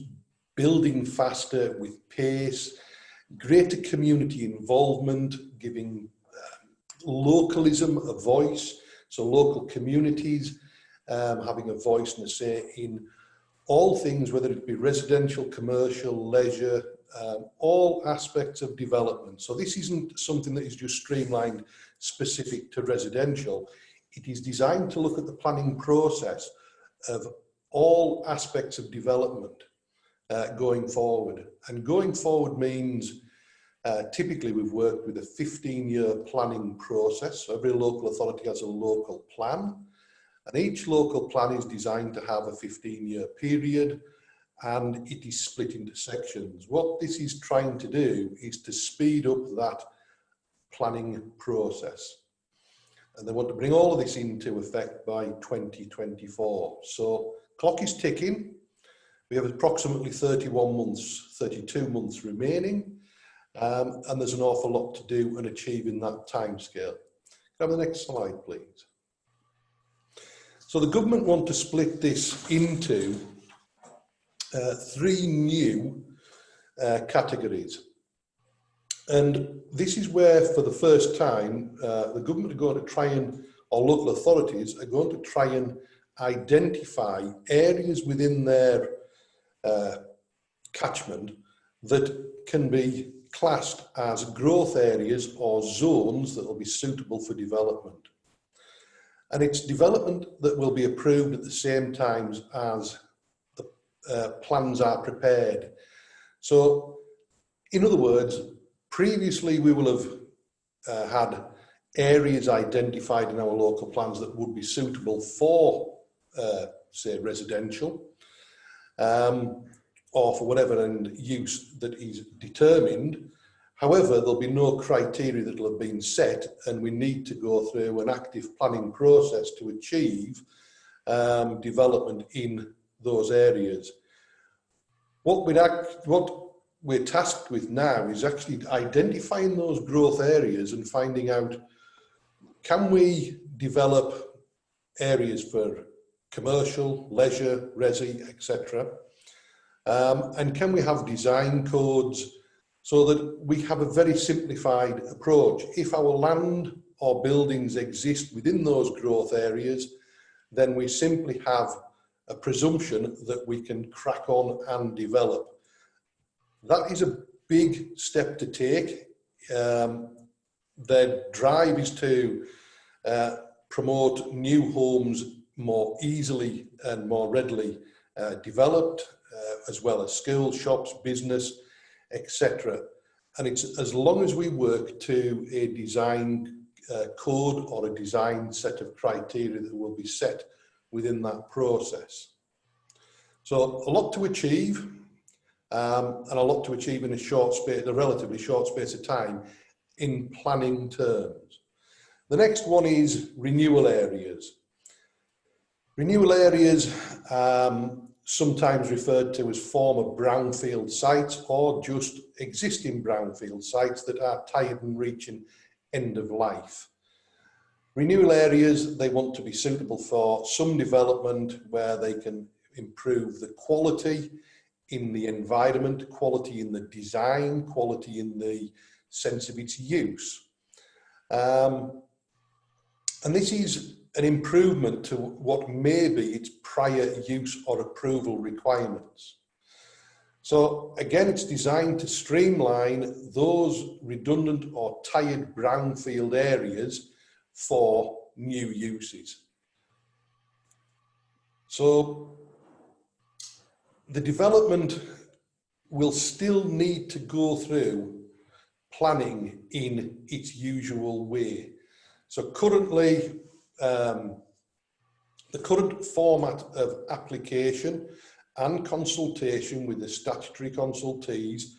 S5: building faster with pace, greater community involvement, giving localism a voice, so local communities having a voice and a say in all things, whether it be residential, commercial, leisure, all aspects of development. So this isn't something that is just streamlined specific to residential. It is designed to look at the planning process of all aspects of development going forward. And going forward means typically we've worked with a 15-year planning process. So every local authority has a local plan, and each local plan is designed to have a 15-year period, and it is split into sections. What this is trying to do is to speed up that planning process. And they want to bring all of this into effect by 2024. So clock is ticking. We have approximately 31 months, 32 months remaining, and there's an awful lot to do and achieve in that timescale. Can I have the next slide, please? So the government want to split this into 3 new categories. And this is where, for the first time, the government are going to try and, or local authorities are going to try and identify areas within their catchment that can be classed as growth areas or zones that will be suitable for development. And it's development that will be approved at the same time as the plans are prepared. So, in other words, previously we will have had areas identified in our local plans that would be suitable for, say, residential, or for whatever end use that is determined. However, there'll be no criteria that will have been set, and we need to go through an active planning process to achieve development in those areas. What we're tasked with now is actually identifying those growth areas and finding out, can we develop areas for commercial, leisure, resi, etc. And can we have design codes so that we have a very simplified approach? If our land or buildings exist within those growth areas, then we simply have a presumption that we can crack on and develop. That is a big step to take. Their drive is to promote new homes more easily and more readily developed, as well as schools, shops, business, etc. And it's as long as we work to a design code or a design set of criteria that will be set within that process. So a lot to achieve, and a lot to achieve in a relatively short space of time in planning terms. The next one is renewal areas. Renewal areas, sometimes referred to as former brownfield sites or just existing brownfield sites that are tired and reaching end of life. Renewal areas, they want to be suitable for some development where they can improve the quality in the environment, quality in the design, quality in the sense of its use. And this is an improvement to what may be its prior use or approval requirements. So again, it's designed to streamline those redundant or tired brownfield areas for new uses. So the development will still need to go through planning in its usual way. So currently, the current format of application and consultation with the statutory consultees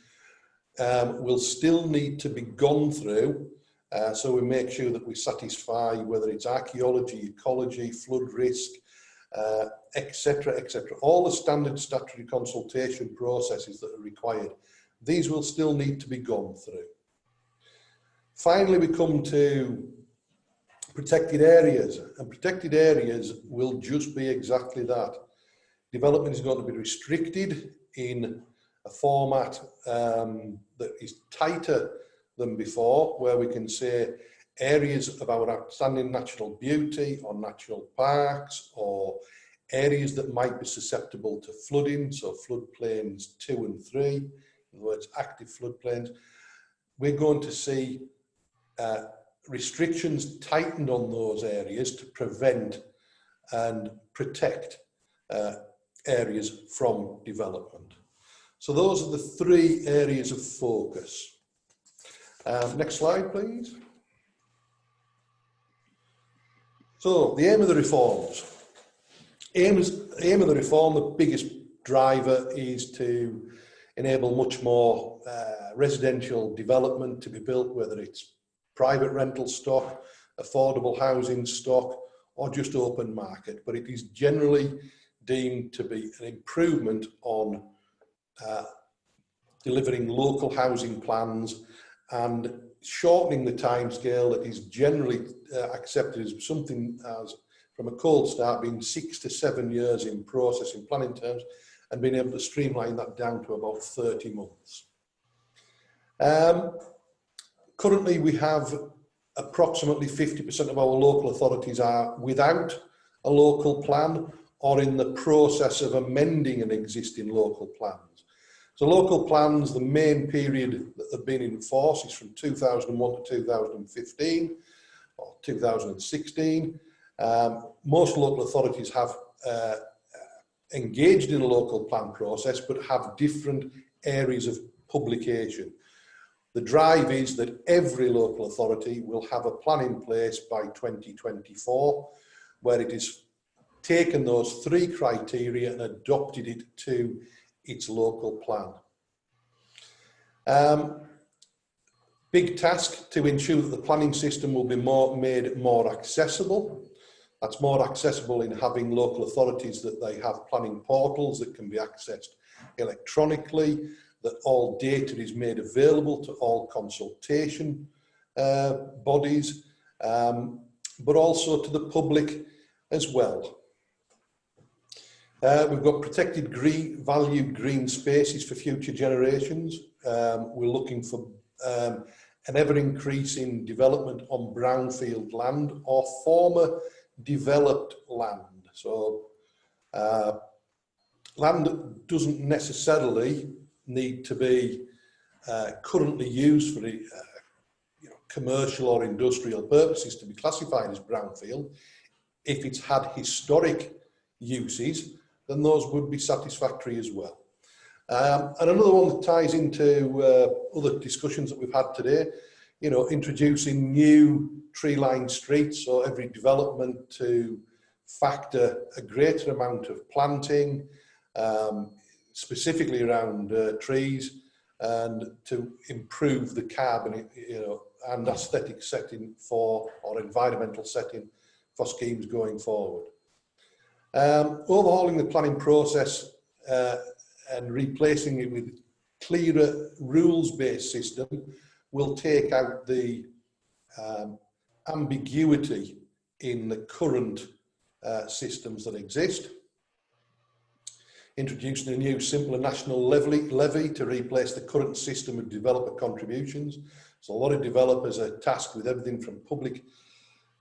S5: will still need to be gone through, so we make sure that we satisfy whether it's archaeology, ecology, flood risk, etc., etc. All the standard statutory consultation processes that are required, these will still need to be gone through. Finally, we come to protected areas, and protected areas will just be exactly that. Development is going to be restricted in a format that is tighter than before, where we can say areas of our outstanding natural beauty or national parks, or areas that might be susceptible to flooding, so floodplains 2 and 3, in other words, active floodplains. We're going to see restrictions tightened on those areas to prevent and protect areas from development. So those are the 3 areas of focus. Next slide, please. So the aim of the reforms. Aim of the reform, the biggest driver is to enable much more residential development to be built, whether it's private rental stock, affordable housing stock, or just open market. But it is generally deemed to be an improvement on delivering local housing plans and shortening the timescale that is generally accepted as something as, from a cold start, being 6 to 7 years in process in planning terms, and being able to streamline that down to about 30 months. Currently, we have approximately 50% of our local authorities are without a local plan or in the process of amending an existing local plans. So local plans, the main period that have been in force is from 2001 to 2015 or 2016. Most local authorities have engaged in a local plan process, but have different areas of publication. The drive is that every local authority will have a plan in place by 2024, where it has taken those 3 criteria and adopted it to its local plan. Big task to ensure that the planning system will be made more accessible. That's more accessible in having local authorities that they have planning portals that can be accessed electronically, that all data is made available to all consultation bodies, but also to the public as well. We've got protected valued green spaces for future generations. We're looking for an ever increasing development on brownfield land or former developed land. So land that doesn't necessarily need to be currently used for commercial or industrial purposes to be classified as brownfield. If it's had historic uses, then those would be satisfactory as well. And another one that ties into other discussions that we've had today, introducing new tree-lined streets, so every development to factor a greater amount of planting, specifically around trees, and to improve the carbon, and aesthetic setting for, or environmental setting for schemes going forward. Overhauling the planning process and replacing it with clearer rules-based system will take out the ambiguity in the current systems that exist. Introducing a new simpler national levy to replace the current system of developer contributions. So a lot of developers are tasked with everything from public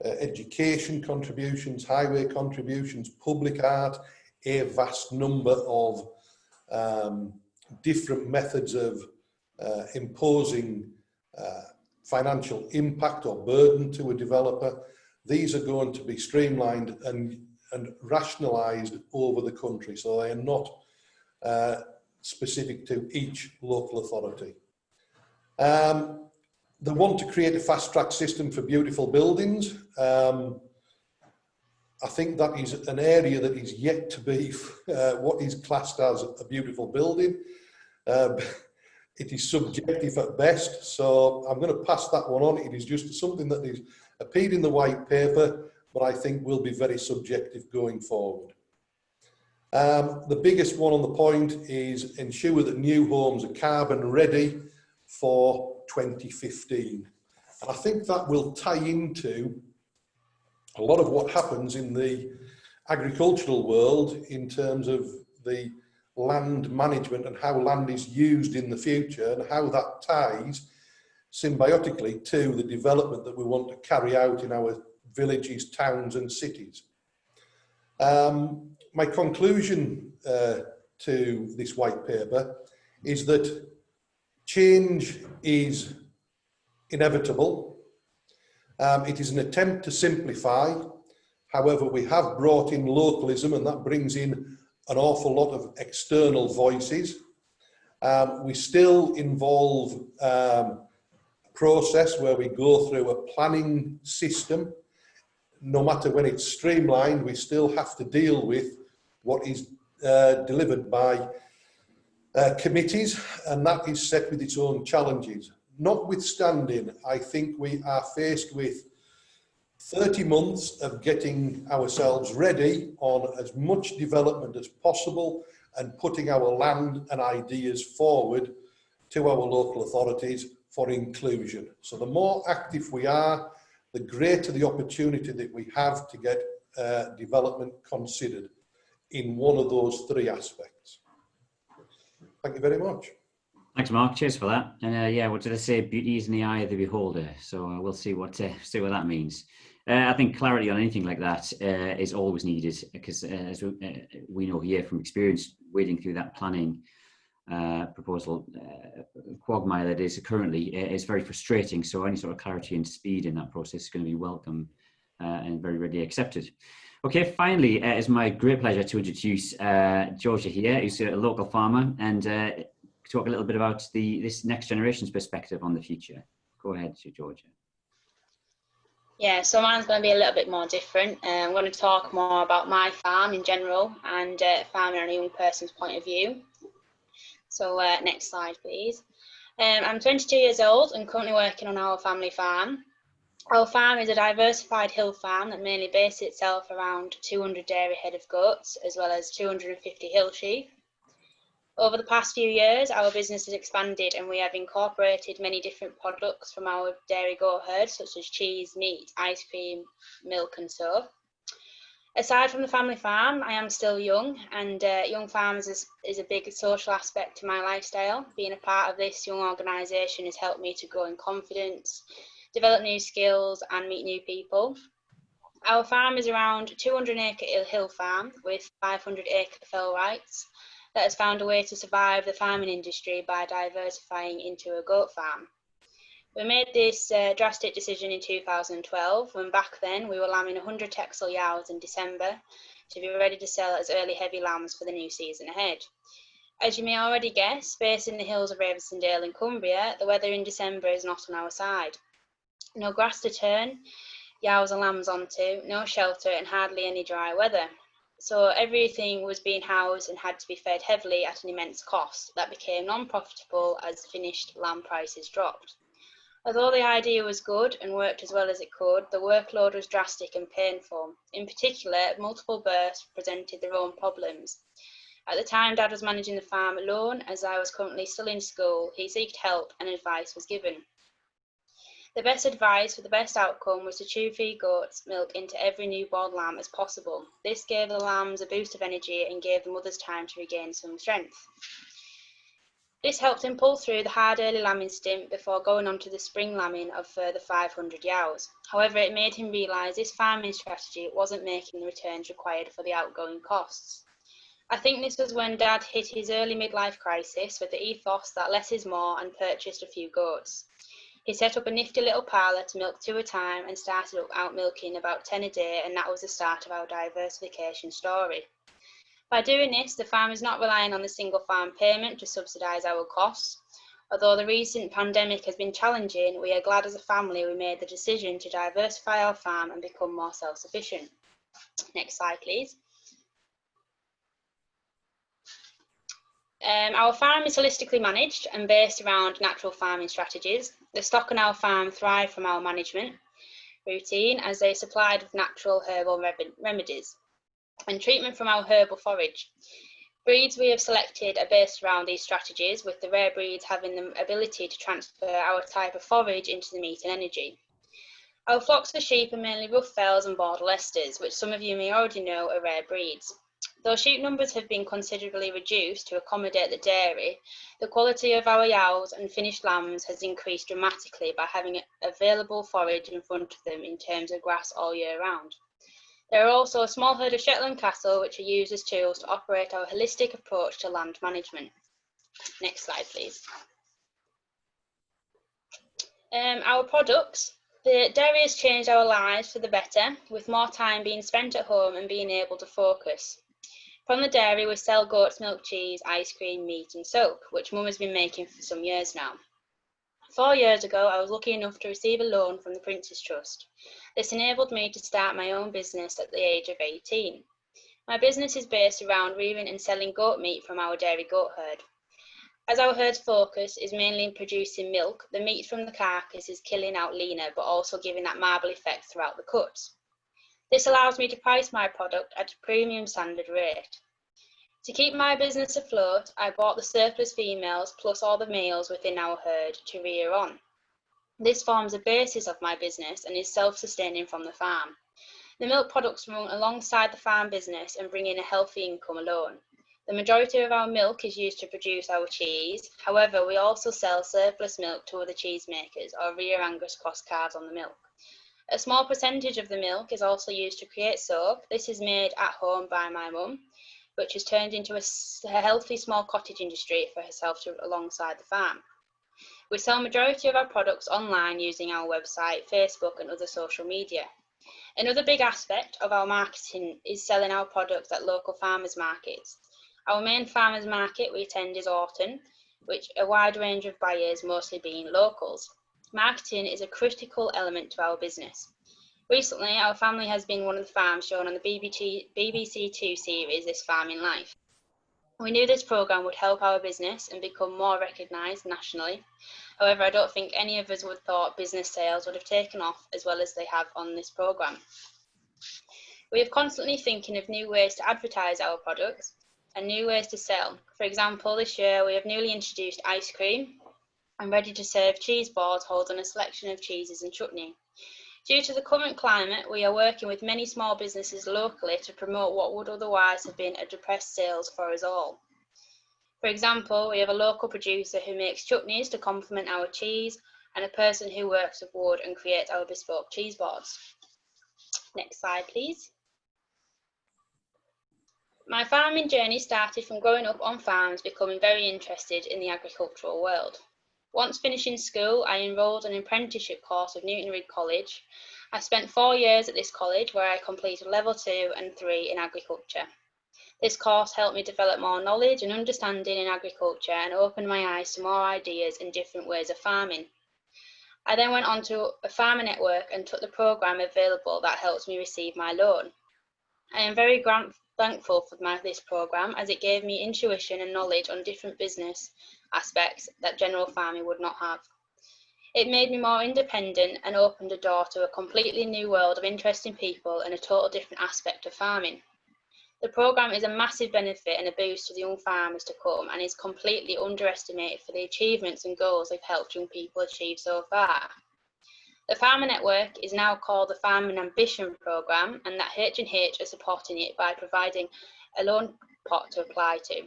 S5: education contributions, highway contributions, public art, a vast number of different methods of imposing financial impact or burden to a developer. These are going to be streamlined and and rationalised over the country, so they are not specific to each local authority. They want to create a fast-track system for beautiful buildings. I think that is an area that is yet to be what is classed as a beautiful building. It is subjective at best, so I'm going to pass that one on. It is just something that is appeared in the white paper, but I think will be very subjective going forward. The biggest one on the point is ensure that new homes are carbon ready for 2015. And I think that will tie into a lot of what happens in the agricultural world in terms of the land management and how land is used in the future, and how that ties symbiotically to the development that we want to carry out in our villages, towns and cities. My conclusion to this white paper is that change is inevitable. It is an attempt to simplify. However, we have brought in localism, and that brings in an awful lot of external voices. We still involve a process where we go through a planning system. No matter when it's streamlined, we still have to deal with what is delivered by committees, and that is set with its own challenges. Notwithstanding, I think we are faced with 30 months of getting ourselves ready on as much development as possible and putting our land and ideas forward to our local authorities for inclusion. So the more active we are, the greater the opportunity that we have to get development considered in one of those three aspects. Thank you very much.
S1: Thanks, Mark. Cheers for that. And yeah, what did I say? Beauty is in the eye of the beholder. So we'll see what that means. I think clarity on anything like that is always needed, because as we know here from experience, wading through that planning proposal quagmire that is currently is very frustrating. So any sort of clarity and speed in that process is going to be welcome and very readily accepted. Okay, finally, it's my great pleasure to introduce Georgia here, who's a local farmer, and talk a little bit about this next generation's perspective on the future. Go ahead, Georgia.
S6: Yeah, so mine's going to be a little bit more different. I'm going to talk more about my farm in general and farming on a young person's point of view. So next slide, please. I'm 22 years old and currently working on our family farm. Our farm is a diversified hill farm that mainly bases itself around 200 dairy head of goats, as well as 250 hill sheep. Over the past few years, our business has expanded and we have incorporated many different products from our dairy goat herd, such as cheese, meat, ice cream, milk and so. Aside from the family farm, I am still young, and Young Farmers is a big social aspect to my lifestyle. Being a part of this young organisation has helped me to grow in confidence, develop new skills and meet new people. Our farm is around 200-acre hill farm with 500-acre fell rights that has found a way to survive the farming industry by diversifying into a goat farm. We made this drastic decision in 2012, when back then we were lambing 100 Texel ewes in December to be ready to sell as early heavy lambs for the new season ahead. As you may already guess, based in the hills of Ravensdale in Cumbria, the weather in December is not on our side. No grass to turn ewes and lambs onto, no shelter and hardly any dry weather. So everything was being housed and had to be fed heavily at an immense cost that became non-profitable as finished lamb prices dropped. Although the idea was good and worked as well as it could, the workload was drastic and painful. In particular, multiple births presented their own problems. At the time, Dad was managing the farm alone. As I was currently still in school, he sought help and advice was given. The best advice for the best outcome was to feed goats milk into every newborn lamb as possible. This gave the lambs a boost of energy and gave the mothers time to regain some strength. This helped him pull through the hard early lambing stint before going on to the spring lambing of further 500 ewes. However, it made him realise this farming strategy wasn't making the returns required for the outgoing costs. I think this was when Dad hit his early midlife crisis with the ethos that less is more and purchased a few goats. He set up a nifty little parlour to milk 2 at a time and started out milking about 10 a day, and that was the start of our diversification story. By doing this, the farm is not relying on the single farm payment to subsidise our costs. Although the recent pandemic has been challenging, we are glad as a family we made the decision to diversify our farm and become more self-sufficient. Next slide, please. Our farm is holistically managed and based around natural farming strategies. The stock on our farm thrive from our management routine as they are supplied with natural herbal remedies and treatment from our herbal forage. Breeds we have selected are based around these strategies, with the rare breeds having the ability to transfer our type of forage into the meat and energy. Our flocks of sheep are mainly rough fells and border Leicesters, which some of you may already know are rare breeds. Though sheep numbers have been considerably reduced to accommodate the dairy, the quality of our yows and finished lambs has increased dramatically by having available forage in front of them in terms of grass all year round. There are also a small herd of Shetland cattle which are used as tools to operate our holistic approach to land management. Next slide, please. Our products. The dairy has changed our lives for the better, with more time being spent at home and being able to focus. From the dairy, we sell goat's milk, cheese, ice cream, meat and soap, which Mum has been making for some years now. 4 years ago, I was lucky enough to receive a loan from the Prince's Trust. This enabled me to start my own business at the age of 18. My business is based around rearing and selling goat meat from our dairy goat herd. As our herd's focus is mainly in producing milk, the meat from the carcass is killing out leaner but also giving that marble effect throughout the cuts. This allows me to price my product at a premium standard rate. To keep my business afloat, I bought the surplus females plus all the males within our herd to rear on. This forms the basis of my business and is self-sustaining from the farm. The milk products run alongside the farm business and bring in a healthy income alone. The majority of our milk is used to produce our cheese. However, we also sell surplus milk to other cheese makers or rear Angus cross calves on the milk. A small percentage of the milk is also used to create soap. This is made at home by my mum, which has turned into a healthy small cottage industry for herself alongside the farm. We sell majority of our products online using our website, Facebook and other social media. Another big aspect of our marketing is selling our products at local farmers markets. Our main farmers market we attend is Orton, which a wide range of buyers, mostly being locals. Marketing is a critical element to our business. Recently, our family has been one of the farms shown on the BBC Two series, This Farming Life. We knew this programme would help our business and become more recognised nationally. However, I don't think any of us would have thought business sales would have taken off as well as they have on this programme. We are constantly thinking of new ways to advertise our products and new ways to sell. For example, this year we have newly introduced ice cream and ready-to-serve cheese boards holding a selection of cheeses and chutney. Due to the current climate, we are working with many small businesses locally to promote what would otherwise have been a depressed sales for us all. For example, we have a local producer who makes chutneys to complement our cheese and a person who works with wood and creates our bespoke cheese boards. Next slide, please. My farming journey started from growing up on farms, becoming very interested in the agricultural world. Once finishing school, I enrolled in an apprenticeship course with Newton Reed College. I spent 4 years at this college where I completed level 2 and 3 in agriculture. This course helped me develop more knowledge and understanding in agriculture and opened my eyes to more ideas and different ways of farming. I then went on to a farmer network and took the programme available that helped me receive my loan. I am very thankful for this programme as it gave me intuition and knowledge on different business aspects that general farming would not have. It made me more independent and opened a door to a completely new world of interesting people and a total different aspect of farming. The programme is a massive benefit and a boost to the young farmers to come and is completely underestimated for the achievements and goals they've helped young people achieve so far. The Farmer Network is now called the Farming Ambition Programme, and that H&H are supporting it by providing a loan pot to apply to.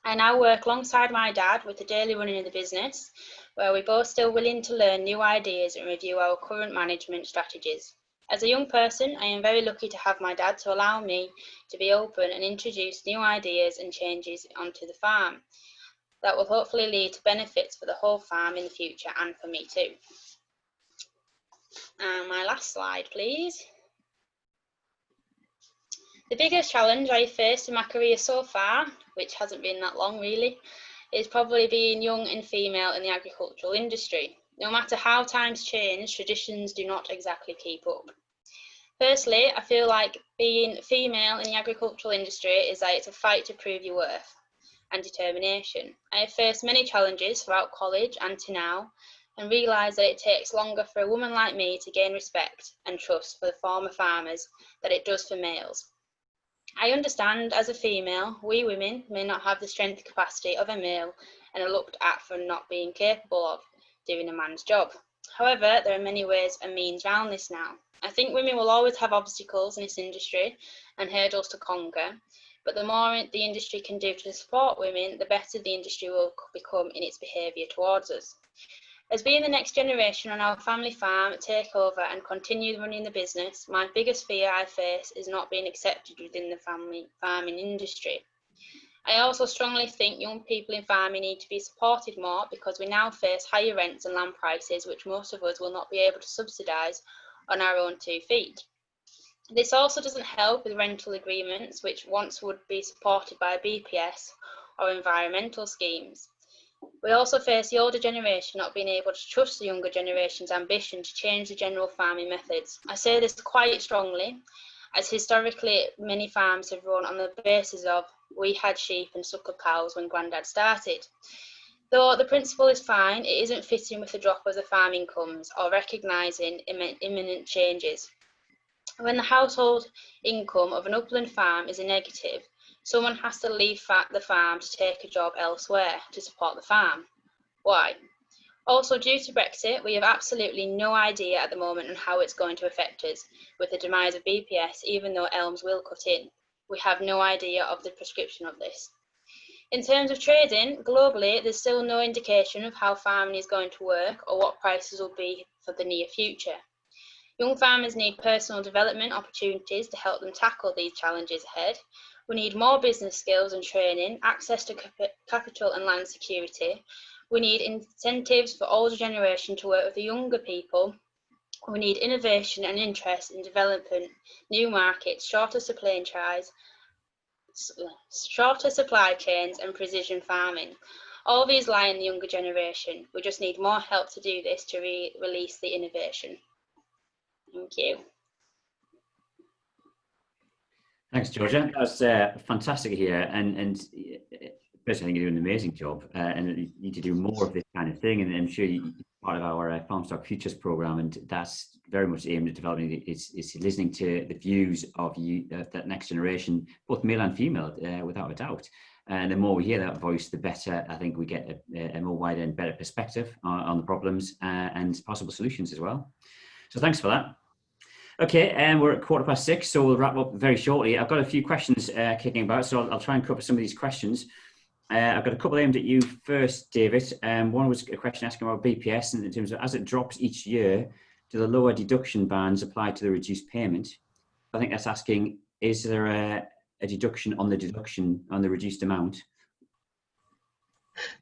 S6: I now work alongside my dad with the daily running of the business, where we're both still willing to learn new ideas and review our current management strategies. As a young person, I am very lucky to have my dad to allow me to be open and introduce new ideas and changes onto the farm that will hopefully lead to benefits for the whole farm in the future and for me too. And my last slide, please. The biggest challenge I faced in my career so far, which hasn't been that long really, is probably being young and female in the agricultural industry. No matter how times change, traditions do not exactly keep up. Firstly, I feel like being female in the agricultural industry is that it's a fight to prove your worth and determination. I have faced many challenges throughout college and to now, and realise that it takes longer for a woman like me to gain respect and trust for the former farmers than it does for males. I understand as a female, we women may not have the strength capacity of a male and are looked at for not being capable of doing a man's job. However, there are many ways and means around this now. I think women will always have obstacles in this industry and hurdles to conquer, but the more the industry can do to support women, the better the industry will become in its behaviour towards us. As being the next generation on our family farm take over and continue running the business, my biggest fear I face is not being accepted within the family farming industry. I also strongly think young people in farming need to be supported more because we now face higher rents and land prices which most of us will not be able to subsidise on our own 2 feet. This also doesn't help with rental agreements which once would be supported by BPS or environmental schemes. We also face the older generation not being able to trust the younger generation's ambition to change the general farming methods. I say this quite strongly, as historically many farms have run on the basis of we had sheep and suckle cows when Grandad started. Though the principle is fine, it isn't fitting with the drop of the farm incomes or recognising imminent changes. When the household income of an upland farm is a negative, someone has to leave the farm to take a job elsewhere to support the farm. Why? Also, due to Brexit, we have absolutely no idea at the moment on how it's going to affect us with the demise of BPS, even though ELMS will cut in. We have no idea of the prescription of this. In terms of trading, globally, there's still no indication of how farming is going to work or what prices will be for the near future. Young farmers need personal development opportunities to help them tackle these challenges ahead. We need more business skills and training, access to capital and land security. We need incentives for older generation to work with the younger people. We need innovation and interest in developing new markets, shorter supply chains and precision farming. All these lie in the younger generation. We just need more help to do this to release the innovation. Thank you.
S1: Thanks, Georgia. That's fantastic here, and first, I think you're doing an amazing job, and you need to do more of this kind of thing. And I'm sure you're part of our Farm Stock Futures program, and that's very much aimed at developing. It's listening to the views of that next generation, both male and female, without a doubt. And the more we hear that voice, the better. I think we get a more wide and better perspective on the problems and possible solutions as well. So thanks for that. Okay, and we're at 6:15, so we'll wrap up very shortly. I've got a few questions kicking about, so I'll try and cover some of these questions. I've got a couple aimed at you first, David. One was a question asking about BPS in terms of as it drops each year, do the lower deduction bands apply to the reduced payment? I think that's asking, is there a deduction on the reduced amount?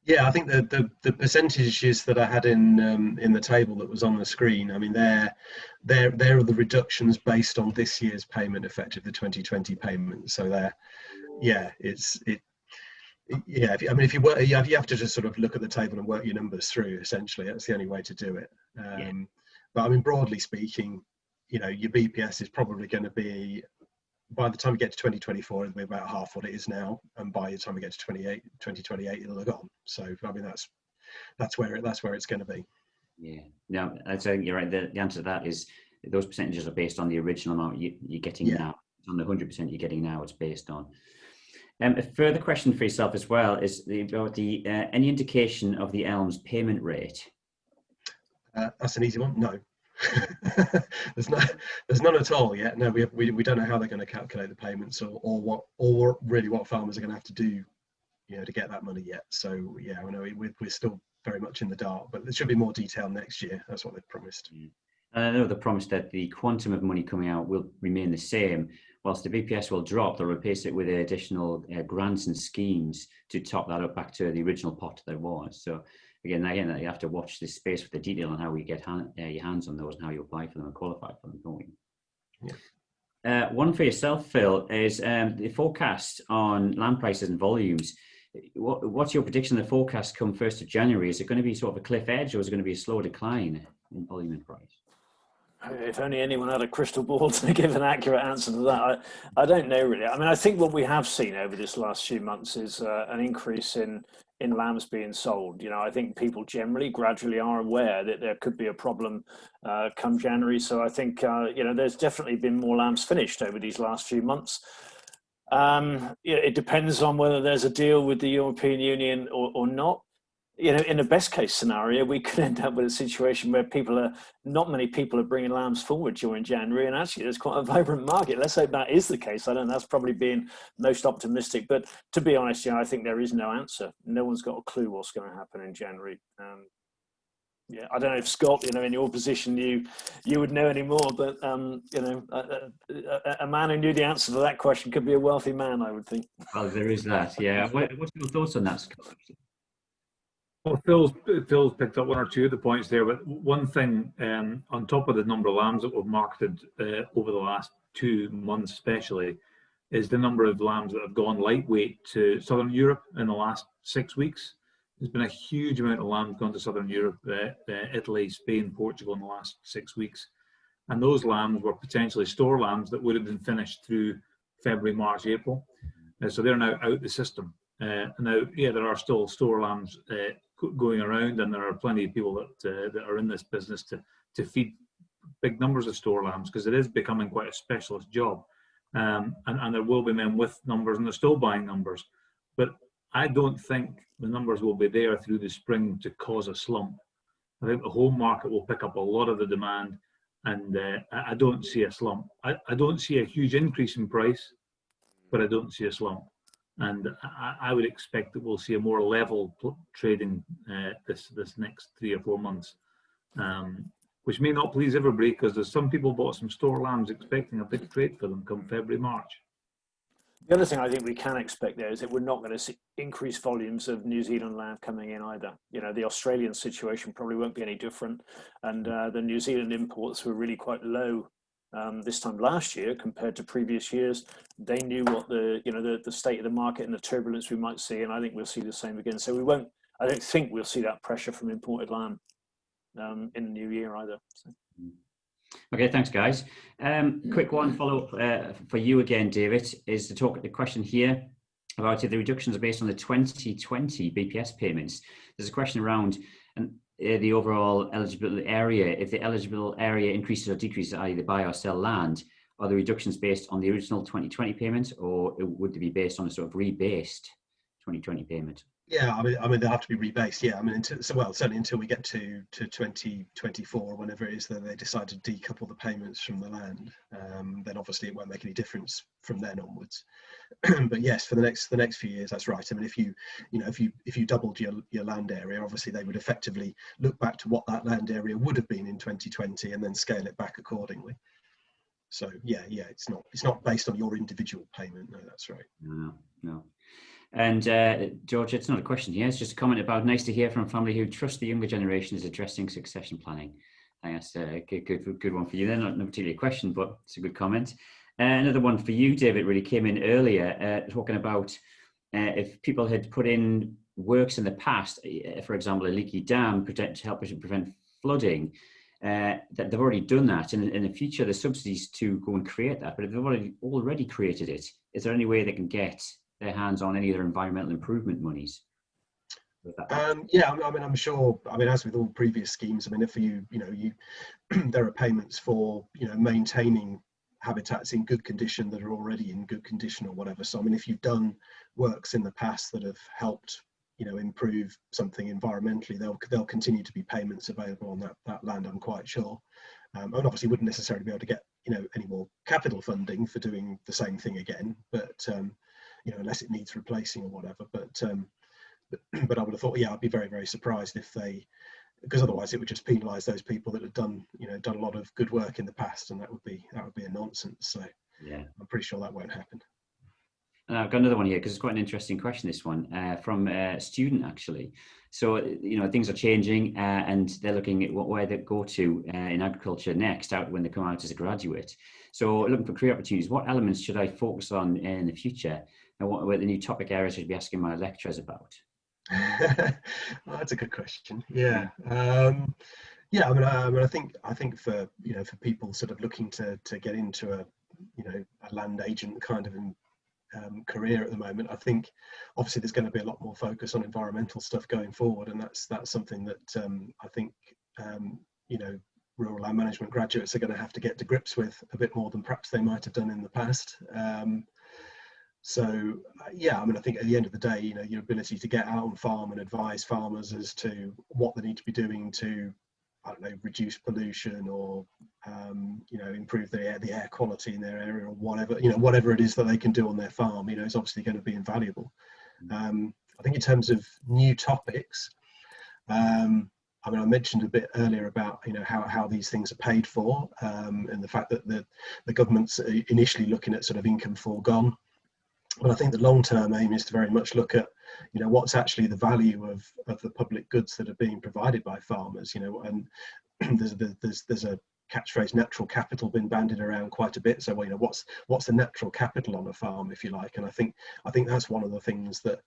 S4: Yeah, I think the percentages that I had in the table that was on the screen, I mean, they're the reductions based on this year's payment, effective the 2020 payment. So you have to just sort of look at the table and work your numbers through. Essentially, that's the only way to do it. But I mean, broadly speaking, your BPS is probably going to be, by the time we get to 2024, it'll be about half what it is now, and by the time we get to 2028, it'll have gone. So I mean, that's where it's going to be. Yeah.
S1: No, I think you're right. The answer to that is those percentages are based on the original amount you're getting now. On the 100% you're getting now, it's based on. A further question for yourself as well is about any indication of the ELMS payment rate?
S4: That's an easy one. No. there's none at all yet. No, we don't know how they're going to calculate the payments or really what farmers are going to have to do, to get that money yet. So yeah, I know we're still very much in the dark, but there should be more detail next year. That's what they've promised.
S1: I know they promised that the quantum of money coming out will remain the same. whilst the BPS will drop, they'll replace it with additional grants and schemes to top that up back to the original pot that was. So again, you have to watch this space with the detail on how we get your hands on those and how you apply for them and qualify for them, don't we? Yeah. One for yourself, Phil, is the forecast on land prices and volumes. What's your prediction of the forecast come 1st of January? Is it going to be sort of a cliff edge, or is it going to be a slow decline in volume and price?
S3: If only anyone had a crystal ball to give an accurate answer to that. I don't know really. I mean, I think what we have seen over this last few months is an increase in lambs being sold. You know, I think people generally gradually are aware that there could be a problem come January. So I think, you know, there's definitely been more lambs finished over these last few months. It depends on whether there's a deal with the European Union or not. You know, in a best case scenario, we could end up with a situation where not many people are bringing lambs forward during January, and actually there's quite a vibrant market. Let's hope that is the case. I don't know, that's probably being most optimistic, but to be honest, you know, I think there is no answer. No one's got a clue what's going to happen in January. Yeah, I don't know if Scott, you know, in your position, you would know any more, but you know, a man who knew the answer to that question could be a wealthy man, I would think.
S1: Well, there is that. Yeah. What's your thoughts on that, Scott?
S2: Well, Phil's picked up one or two of the points there, but one thing on top of the number of lambs that we've marketed over the last 2 months especially, is the number of lambs that have gone lightweight to Southern Europe in the last 6 weeks. There's been a huge amount of lambs gone to Southern Europe, Italy, Spain, Portugal in the last 6 weeks. And those lambs were potentially store lambs that would have been finished through February, March, April. So they're now out the system. Now, yeah, there are still store lambs going around, and there are plenty of people that are in this business to feed big numbers of store lambs, because it is becoming quite a specialist job. And there will be men with numbers, and they're still buying numbers. But I don't think the numbers will be there through the spring to cause a slump. I think the home market will pick up a lot of the demand, and I don't see a slump. I don't see a huge increase in price, but I don't see a slump. And I would expect that we'll see a more level trading this next 3 or 4 months, which may not please everybody, because there's some people bought some store lambs expecting a big trade for them come February, March.
S3: The other thing I think we can expect there is that we're not going to see increased volumes of New Zealand lamb coming in either. You know, the Australian situation probably won't be any different, and the New Zealand imports were really quite low this time last year compared to previous years. They knew what the state of the market and the turbulence we might see, and I think we'll see the same again. So I don't think we'll see that pressure from imported lamb in the new year either. So.
S1: Okay, thanks, guys. Quick one follow-up for you again, David, is the question here about if the reductions are based on the 2020 BPS payments. There's a question around the overall eligible area. If the eligible area increases or decreases, i.e. they buy or sell land, are the reductions based on the original 2020 payment, or would they be based on a sort of rebased 2020 payment?
S4: Yeah, I mean, they'll have to be rebased. Yeah, I mean, certainly until we get to 2024 or whenever it is that they decide to decouple the payments from the land, then obviously it won't make any difference from then onwards. But yes, for the next few years, that's right. I mean, if you doubled your land area, obviously they would effectively look back to what that land area would have been in 2020 and then scale it back accordingly. So yeah, it's not based on your individual payment. No, that's right.
S1: No. And George, it's not a question here, it's just a comment about nice to hear from a family who trust the younger generation is addressing succession planning. I think that's a good one for you then. Not particularly a question, but it's a good comment. Another one for you, David, really came in earlier, talking about if people had put in works in the past, for example, a leaky dam to help prevent flooding, that they've already done that. And in the future, there's subsidies to go and create that. But if they've already created it, is there any way they can get their hands on any of their environmental improvement monies?
S4: Yeah, I mean, I'm sure. I mean, as with all previous schemes, I mean, if there are payments for maintaining habitats in good condition that are already in good condition or whatever. So I mean, if you've done works in the past that have helped improve something environmentally, there'll continue to be payments available on that land, I'm quite sure. And obviously wouldn't necessarily be able to get any more capital funding for doing the same thing again, but unless it needs replacing or whatever. But I would have thought, yeah, I'd be very, very surprised if because otherwise it would just penalise those people that have done a lot of good work in the past, and that would be a nonsense. So
S1: Yeah,
S4: I'm pretty sure that won't happen.
S1: And I've got another one here because it's quite an interesting question, this one, from a student actually. So, things are changing and they're looking at where they go to in agriculture next out when they come out as a graduate. So looking for career opportunities, what elements should I focus on in the future? And what are the new topic areas I should be asking my lecturers about?
S4: Well, that's a good question. Yeah. Yeah, I think for for people sort of looking to get into a land agent kind of career at the moment, I think obviously there's going to be a lot more focus on environmental stuff going forward, and that's something that I think rural land management graduates are going to have to get to grips with a bit more than perhaps they might have done in the past. So yeah, I think at the end of the day, your ability to get out on farm and advise farmers as to what they need to be doing to, I don't know, reduce pollution or improve the air quality in their area, or whatever it is that they can do on their farm, is obviously going to be invaluable. I think in terms of new topics, I mentioned a bit earlier about how these things are paid for, and the fact that the government's initially looking at sort of income foregone. But I think the long-term aim is to very much look at, what's actually the value of the public goods that are being provided by farmers, and there's a catchphrase, natural capital, been bandied around quite a bit. So, what's the natural capital on a farm, if you like? And I think that's one of the things that,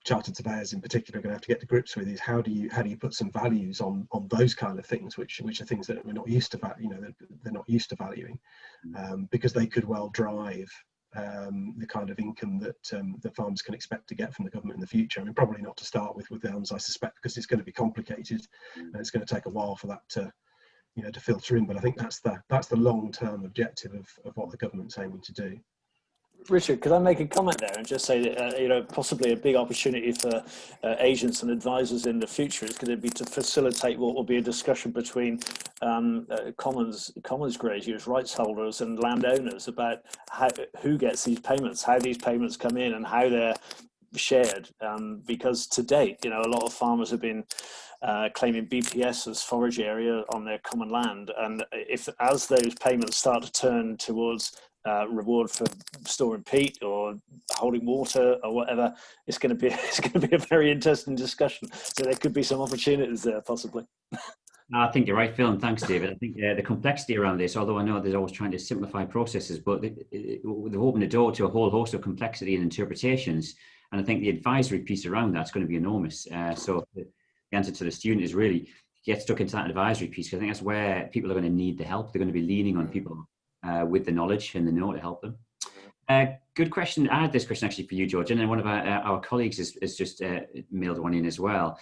S4: chartered surveyors in particular are going to have to get to grips with, is how do you put some values on those kind of things, which are things that we're not used to, they're not used to valuing, because they could well drive the kind of income that the farmers can expect to get from the government in the future. Probably not to start with ELMS, I suspect, because it's going to be complicated and it's going to take a while for that to filter in. But I think that's the long-term objective of what the government's aiming to do.
S3: Richard, could I make a comment there and just say that possibly a big opportunity for agents and advisors in the future is going to be to facilitate what will be a discussion between commons graziers, rights holders, and landowners about who gets these payments, how these payments come in, and how they're shared. Because to date, a lot of farmers have been claiming BPS as forage area on their common land, and as those payments start to turn towards reward for storing peat or holding water or whatever, it's going to be a very interesting discussion. So there could be some opportunities there, possibly.
S1: I think you're right, Phil, and thanks, David. I think the complexity around this, although I know there's always trying to simplify processes, but they've opened the door to a whole host of complexity and interpretations. And I think the advisory piece around that's going to be enormous. So the answer to the student is really get stuck into that advisory piece, because I think that's where people are going to need the help. They're going to be leaning on people with the knowledge and the know to help them. Good question. I had this question actually for you, George, and then one of our colleagues has just mailed one in as well.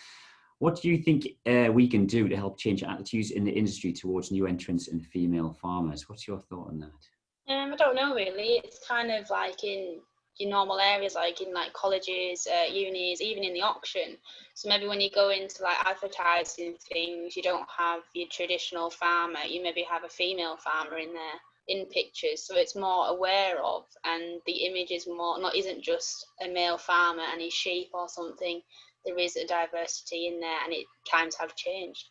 S1: What do you think we can do to help change attitudes in the industry towards new entrants and female farmers? What's your thought on that?
S6: I don't know really. It's kind of like in your normal areas, like in like colleges, unis, even in the auction. So maybe when you go into like advertising things, you don't have your traditional farmer. You maybe have a female farmer in there in pictures, so it's more aware of, and the image is isn't just a male farmer and his sheep or something. There is a diversity in there, and times have changed.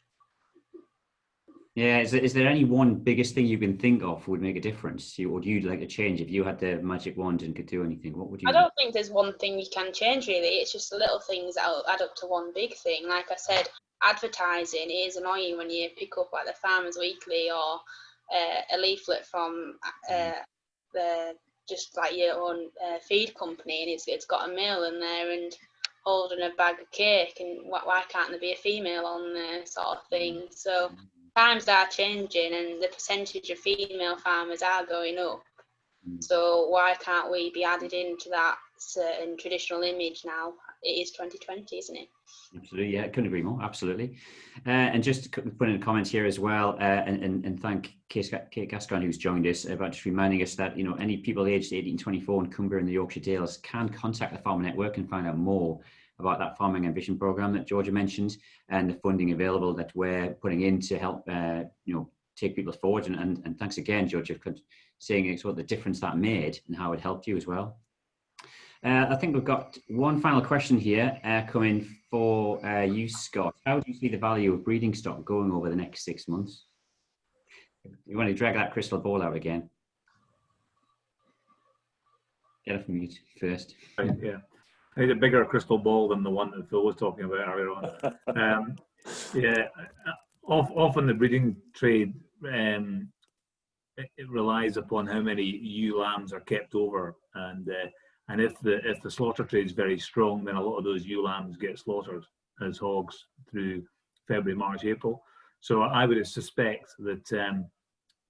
S1: Yeah, is there any one biggest thing you can think of would make a difference? Would you like to change if you had the magic wand and could do anything? What would you?
S6: I don't think there's one thing you can change really. It's just the little things that add up to one big thing. Like I said, advertising is annoying when you pick up like the Farmers Weekly or a leaflet from just like your own feed company, and it's got a male in there and holding a bag of cake, and why can't there be a female on there, sort of thing. So times are changing and the percentage of female farmers are going up. So why can't we be added into that certain traditional image now? It is 2020, isn't it?
S1: Absolutely, yeah, I couldn't agree more, absolutely. And just to put in a comment here as well, and thank Kate Gascoigne who's joined us, about just reminding us that any people aged 18 to 24 in Cumbrian and the Yorkshire Dales can contact the Farmer Network and find out more about that Farming Ambition programme that Georgia mentioned, and the funding available that we're putting in to help take people forward. And thanks again, Georgia, for saying what the difference that made and how it helped you as well. I think we've got one final question here coming for you, Scott. How do you see the value of breeding stock going over the next 6 months? You want to drag that crystal ball out again? Get it from you first.
S2: Right, yeah. I need a bigger crystal ball than the one that Phil was talking about earlier on. Yeah, often the breeding trade, it relies upon how many ewe lambs are kept over, and if the slaughter trade is very strong, then a lot of those ewe lambs get slaughtered as hogs through February, March, April. So I would suspect that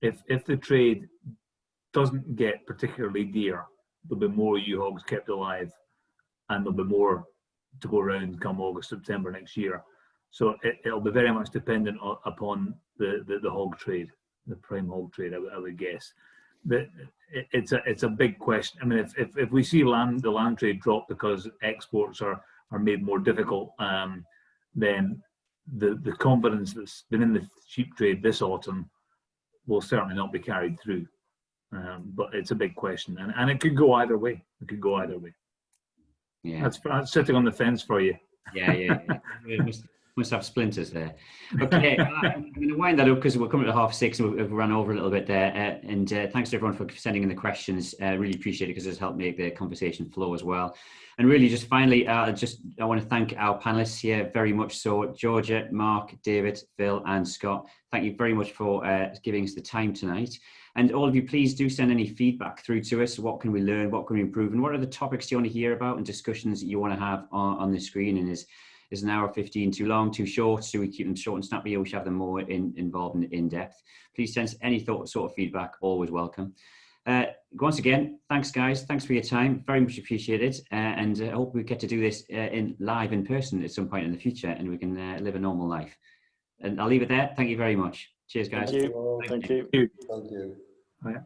S2: if the trade doesn't get particularly dear, there'll be more ewe hogs kept alive, and there'll be more to go around come August, September next year. So it'll be very much dependent upon the hog trade, the prime hog trade, I would guess. But it's a big question. I mean, if we see the land trade drop because exports are made more difficult, then the confidence that's been in the sheep trade this autumn will certainly not be carried through. But it's a big question, and it could go either way. It could go either way.
S1: Yeah,
S2: that's sitting on the fence for you.
S1: Yeah. Must have splinters there. Okay, I'm going to wind that up because we're coming to 6:30 and we've run over a little bit there. And thanks to everyone for sending in the questions. Really appreciate it because it's helped make the conversation flow as well. And really, just finally, I want to thank our panelists here very much. So, Georgia, Mark, David, Phil, and Scott, thank you very much for giving us the time tonight. And all of you, please do send any feedback through to us. What can we learn? What can we improve? And what are the topics you want to hear about and discussions that you want to have on the screen? And is an hour 15 too long, too short? So we keep them short and snappy, or we should have them more involved and in depth. Please send us any sort of feedback, always welcome. Once again, thanks guys, thanks for your time, very much appreciated, and I hope we get to do this live in person at some point in the future, and we can live a normal life. And I'll leave it there. Thank you very much. Cheers guys.
S3: Thank you.
S2: Thank you.
S5: Thank you.
S2: Oh, yeah.